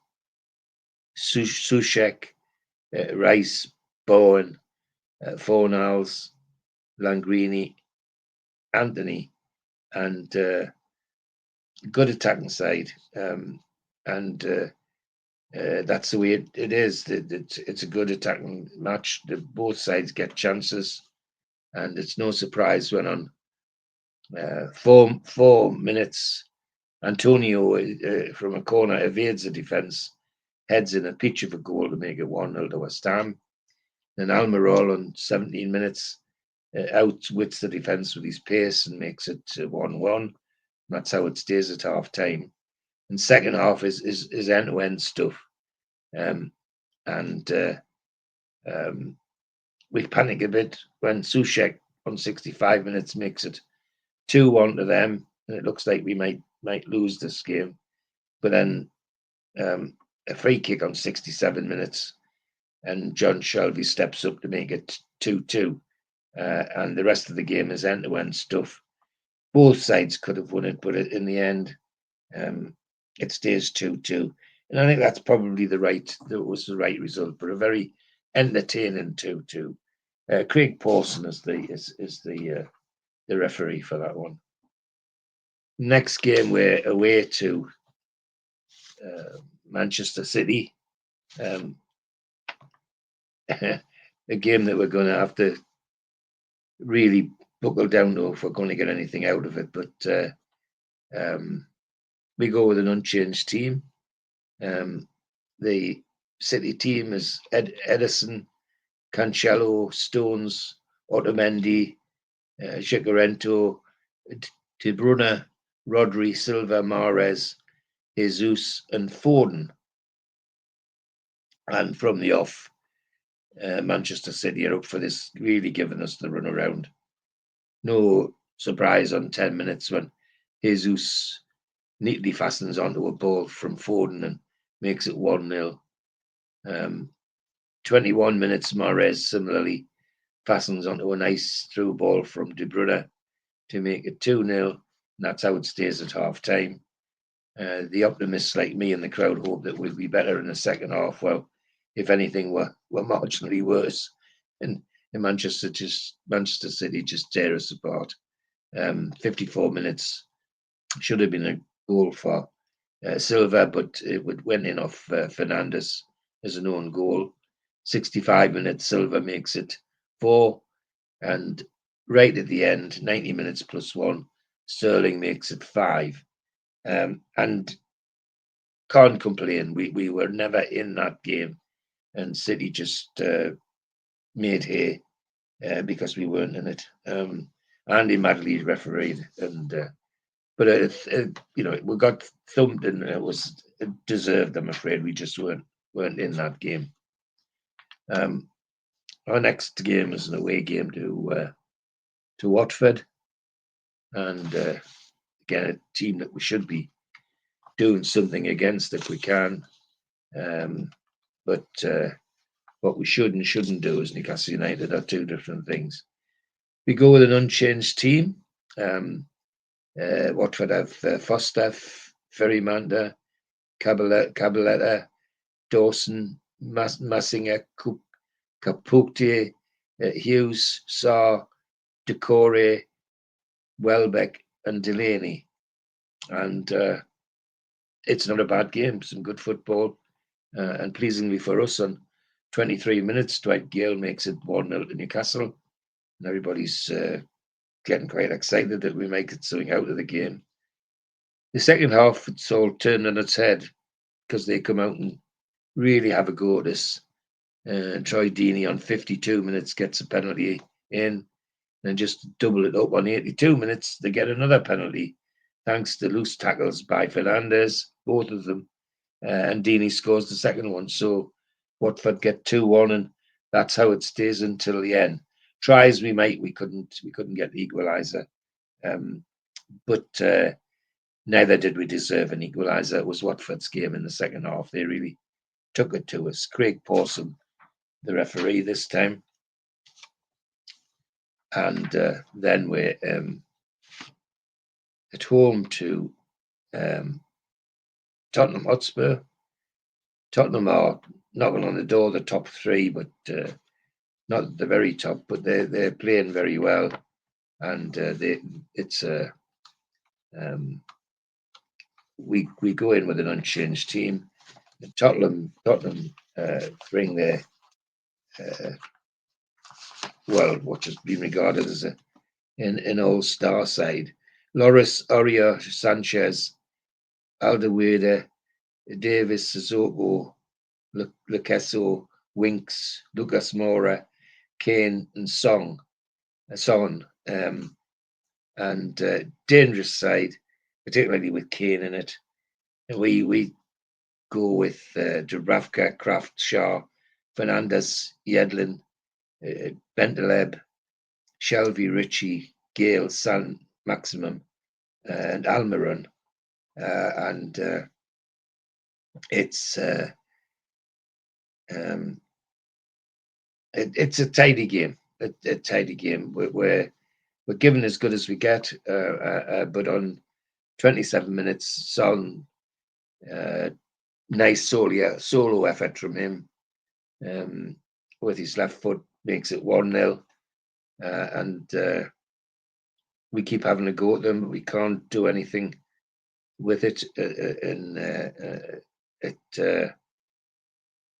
Soucek, Rice, Bowen, Fornals, Langrini, Anthony, and good attacking side. And that's the way it is. It's a good attacking match. Both sides get chances, and it's no surprise when on 4 minutes, Antonio from a corner evades the defence, heads in a pitch of a goal to make it 1-0 to West Ham. Then Almirola on 17 minutes outwits the defence with his pace and makes it 1-1. That's how it stays at half time. And second half is end-to-end stuff. We panic a bit when Soucek on 65 minutes makes it 2-1 to them, and it looks like we might lose this game. But then a free kick on 67 minutes, and John Shelby steps up to make it 2-2. And the rest of the game is end-to-end stuff. Both sides could have won it, but in the end, it stays 2-2. And I think that's probably the right result, but a very entertaining 2-2. Craig Pawson is the referee for that one. Next game, we're away to Manchester City. A game that we're going to have to really buckle down to if we're going to get anything out of it. But we go with an unchanged team. The City team is Edison, Cancelo, Stones, Otamendi, Giacarento, De Bruyne, Rodri, Silva, Mahrez, Jesus, and Foden. And from the off, Manchester City are up for this, really giving us the run around. No surprise on 10 minutes when Jesus neatly fastens onto a ball from Foden and makes it 1-0. 21 minutes, Mahrez similarly fastens onto a nice through ball from De Bruyne to make it 2-0. And that's how it stays at half time. The optimists like me in the crowd hope that we'll be better in the second half. Well, if anything, we're marginally worse. And Manchester City just tear us apart. 54 minutes should have been a goal for Silva, but it went in off Fernandes as an own goal. 65 minutes, Silva makes it 4. And right at the end, 90 minutes plus 1, Sterling makes it 5. And can't complain. We were never in that game, and City just made hay because we weren't in it. Andy Madley refereed, but we got thumped, and it was deserved. I'm afraid we just weren't in that game. Our next game is an away game to Watford, and again, a team that we should be doing something against if we can. But what we should and shouldn't do as Newcastle United are two different things. We go with an unchanged team. Watford have Foster, Ferrimanda, Cabaletta, Dawson, Massinger, Capote, Hughes, Sarr, Decore, Welbeck, and Delaney. And it's not a bad game. Some good football. And pleasingly for us, on 23 minutes, Dwight Gale makes it 1-0 to Newcastle. And everybody's getting quite excited that we might get something out of the game. The second half, it's all turned on its head because they come out and really have a go at us. Troy Deeney on 52 minutes gets a penalty in, and just double it up on 82 minutes, they get another penalty, thanks to loose tackles by Fernandes, both of them. And Deeney scores the second one. So Watford get 2-1, and that's how it stays until the end. Try as we might, we couldn't get the equaliser. But neither did we deserve an equaliser. It was Watford's game in the second half. They really took it to us. Craig Pawson, the referee this time. And then we're at home to Tottenham Hotspur. Tottenham are knocking on the door, the top three, but not at the very top, but they're playing very well. And we go in with an unchanged team. Tottenham bring their what has been regarded as an all-star side. Loris, Aurier, Sanchez, Alderweireld, Davis, Sissoko, Lukeso, Winks, Lucas Moura, Kane, and Son. And dangerous side, particularly with Kane in it. And we go with Dubravka, Kraft, Shaw, Fernandez, Yedlin, Bentaleb, Shelby, Ritchie, Gale, San Maximum, and Almiron. It's a tidy game. A tidy game. We're given as good as we get, but on 27 minutes, Son, nice solo effort from him with his left foot, makes it 1-0. And we keep having a go at them, but we can't do anything with it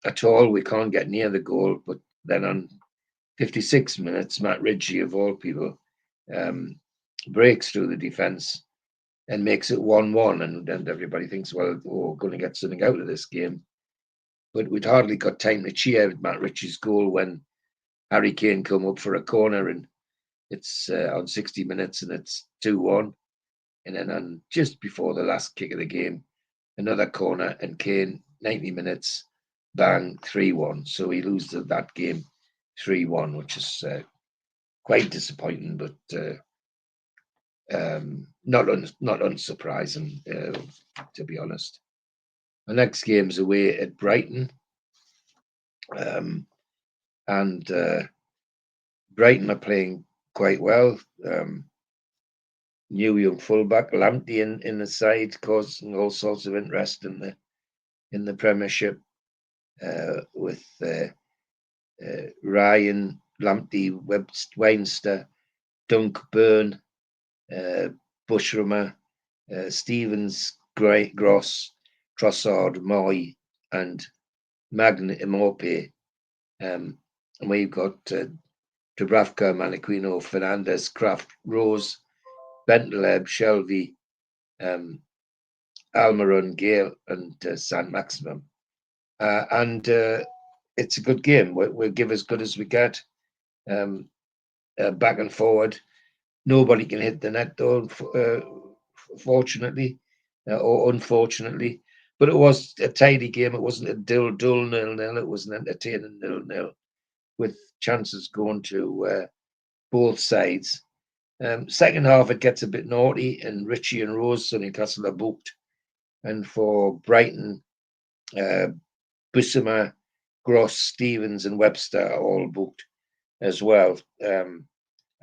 at all. We can't get near the goal. But then on 56 minutes, Matt Ritchie, of all people, breaks through the defence and makes it 1-1. And everybody thinks, well, we're going to get something out of this game. But we'd hardly got time to cheer with Matt Ritchie's goal when Harry Kane come up for a corner, and it's on 60 minutes and it's 2-1. And then on just before the last kick of the game, another corner, and Kane, 90 minutes, bang, 3-1. So he loses that game 3-1, which is quite disappointing, but not unsurprising, to be honest. The next game's away at Brighton. And Brighton are playing quite well. New young fullback Lamptey in the side, causing all sorts of interest in the Premiership, with Ryan, Lamptey, Weinster, Dunk, Byrne, Bushramer, Stevens, Gross, Trossard, Moy, and Magna Imope. And we've got Dubravka, Maniquino, Fernandez, Kraft, Rose, Bentaleb, Shelby, Almiron, Gale, and San Maximum. And it's a good game. We'll give as good as we get, back and forward. Nobody can hit the net, though, fortunately or unfortunately. But it was a tidy game. It wasn't a dull 0-0. It was an entertaining 0-0 with chances going to both sides. Second half, it gets a bit naughty, and Ritchie and Rose, Newcastle, are booked. And for Brighton, Busuma, Gross, Stevens, and Webster are all booked as well. And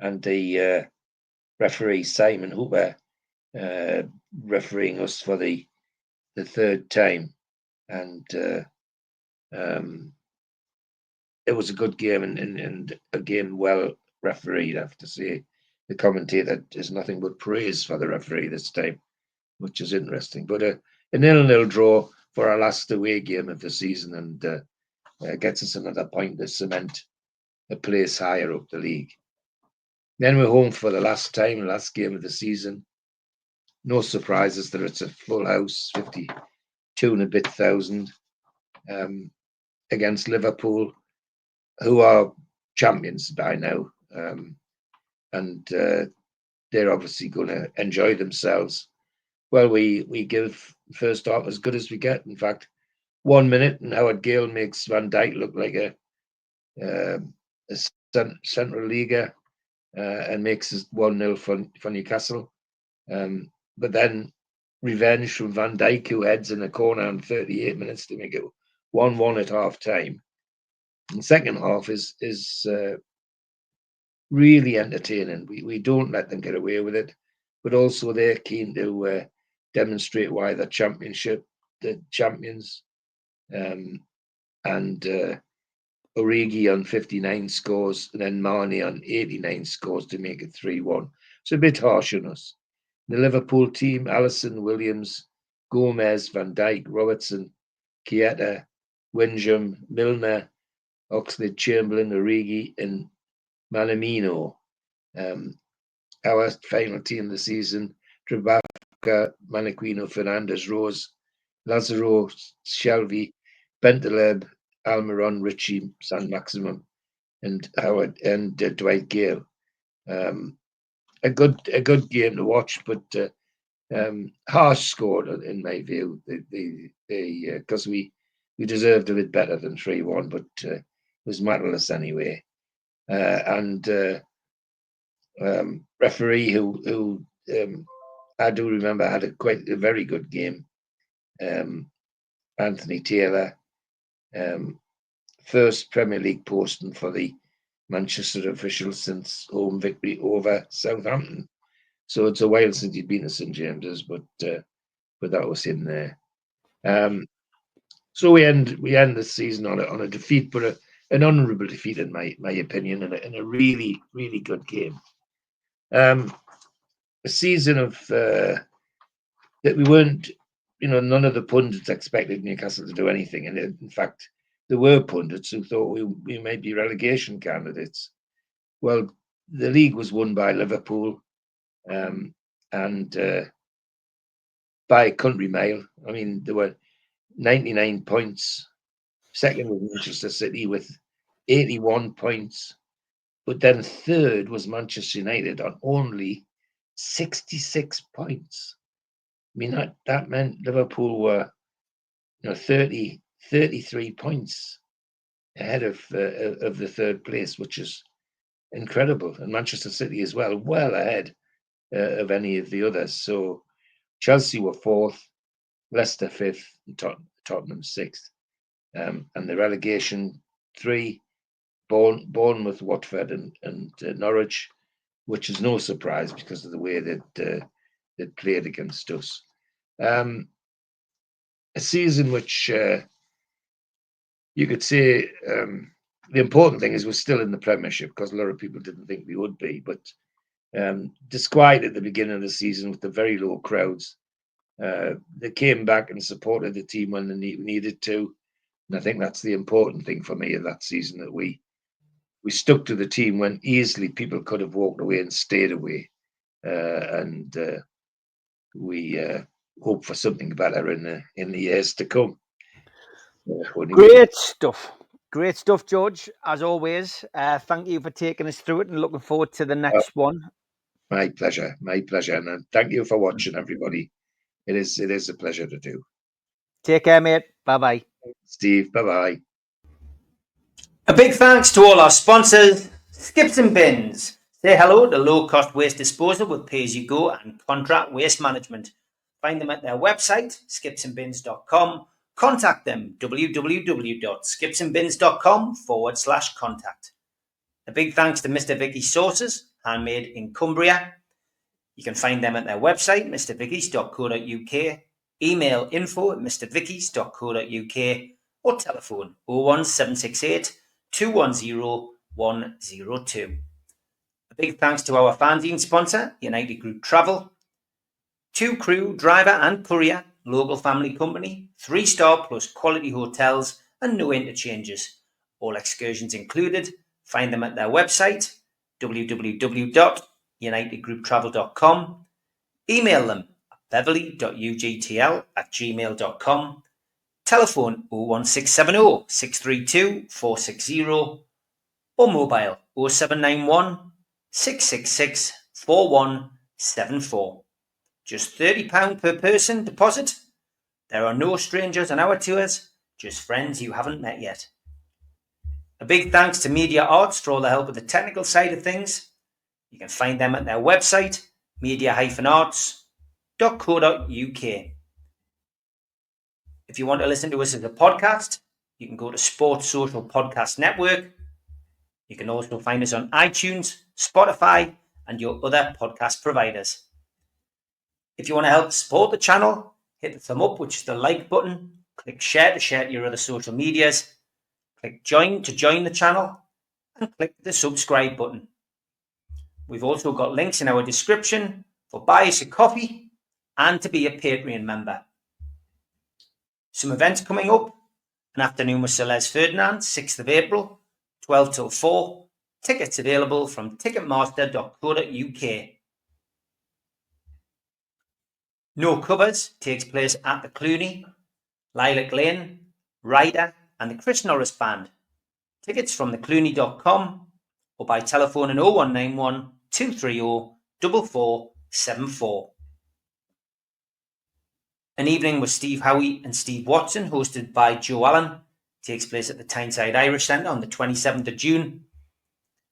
the referee, Simon Hooper, refereeing us for the third time. And it was a good game and a game well refereed, I have to say. The commentator is nothing but praise for the referee this time, which is interesting. But a 0-0 draw for our last away game of the season, and gets us another point to cement a place higher up the league. Then we're home for the last game of the season. No surprises that it's a full house, 52 and a bit thousand, against Liverpool, who are champions by now. And they're obviously going to enjoy themselves. Well, we give first half as good as we get. In fact, 1 minute, and Howard Gale makes Van Dijk look like a central leaguer, and makes it 1-0 for Newcastle. But then revenge from Van Dijk, who heads in a corner on 38 minutes to make it 1-1 at half time. And second half is really entertaining. We don't let them get away with it, but also they're keen to demonstrate why the champions. And Origi on 59 scores, and then Mane on 89 scores to make it 3-1. It's a bit harsh on us. The Liverpool team: Alisson, Williams, Gomez, Van Dijk, Robertson, Keita, Windham, Milner, Oxlade-Chamberlain, Origi, and Minamino. Our final team of the season: Dubravka, Maniquino, Fernandes, Rose, Lazaro, Shelby, Bentaleb, Almiron, Ritchie, San Maximum, and Howard and Dwight Gale. A good game to watch, but harsh score in my view. Because we deserved a bit better than 3-1, but it was matterless anyway. And referee who I do remember had a very good game. Anthony Taylor, first Premier League posting for the Manchester officials since home victory over Southampton. So it's a while since he'd been to St James's, but that was him there. So we end the season on a defeat, but an honourable defeat in my opinion, and a really, really good game. A season of that we weren't, none of the pundits expected Newcastle to do anything, and in fact, there were pundits who thought we might be relegation candidates. Well, the league was won by Liverpool, and by a country mile. I mean, there were 99 points. Second was Manchester City with 81 points. But then third was Manchester United on only 66 points. I mean, that meant Liverpool were 33 points ahead of the third place, which is incredible. And Manchester City as well ahead of any of the others. So Chelsea were fourth, Leicester fifth, and Tottenham sixth. And the relegation three: Bournemouth, Watford, and Norwich, which is no surprise because of the way that they played against us. A season which you could say the important thing is we're still in the Premiership, because a lot of people didn't think we would be. But despite at the beginning of the season with the very low crowds, they came back and supported the team when they needed to. And I think that's the important thing for me of that season, that we stuck to the team when easily people could have walked away and stayed away. And we hope for something better in the years to come. Great stuff, George, as always. Thank you for taking us through it, and looking forward to the next one. My pleasure, and thank you for watching, everybody. It is a pleasure to do. Take care, mate. Bye-bye. Steve, bye-bye. A big thanks to all our sponsors, Skips and Bins. Say hello to low-cost waste disposal with pay-as-you-go and contract waste management. Find them at their website, skipsandbins.com. Contact them, www.skipsandbins.com/contact. A big thanks to Mr. Vicky's Sauces, handmade in Cumbria. You can find them at their website, mrvickies.co.uk, email info@mrvickies.co.uk, or telephone 01768 210 102. A big thanks to our fanzine sponsor, United Group Travel. 2 crew, driver and courier, local family company, 3-star plus quality hotels and no interchanges. All excursions included. Find them at their website, www.unitedgrouptravel.com. Email them at beverly.ugtl@gmail.com. Telephone 01670 632 460 or mobile 0791 666 4174. Just £30 per person deposit. There are no strangers on our tours, just friends you haven't met yet. A big thanks to Media Arts for all the help with the technical side of things. You can find them at their website, media-arts.co.uk. If you want to listen to us as a podcast, You can go to Sports Social Podcast Network. You can also find us on iTunes, Spotify, and your other podcast providers. If you want to help support the channel, hit the thumb up, which is the like button. Click share to share to your other social medias. Click join to join the channel. And click the subscribe button. We've also got links in our description for buy us a coffee and to be a Patreon member. Some events coming up. An afternoon with Sir Les Ferdinand, 6th of April, 12 till 4. Tickets available from ticketmaster.co.uk. No Covers takes place at the Cluny, Lilac Lane, Ryder and the Chris Norris Band. Tickets from theclooney.com or by telephone in 0191 230 4474. An evening with Steve Howie and Steve Watson, hosted by Joe Allen, takes place at the Tyneside Irish Centre on the 27th of June.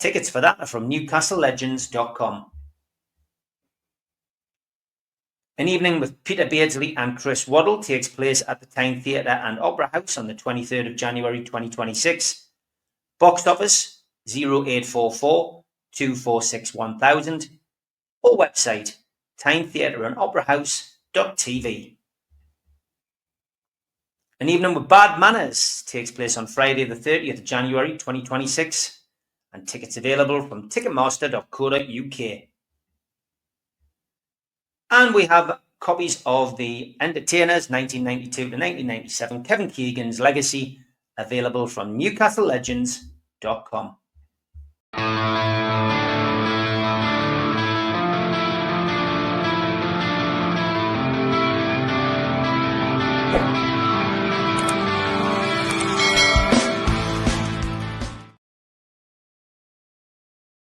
Tickets for that are from newcastlelegends.com. An evening with Peter Beardsley and Chris Waddle takes place at the Tyne Theatre and Opera House on the 23rd of January 2026. Box office 0844 246 1000 or website tynetheatreandoperahouse.tv. An evening with Bad Manners takes place on Friday the 30th of January 2026 and tickets available from ticketmaster.co.uk. And we have copies of The Entertainers 1992 to 1997 Kevin Keegan's Legacy available from newcastlelegends.com.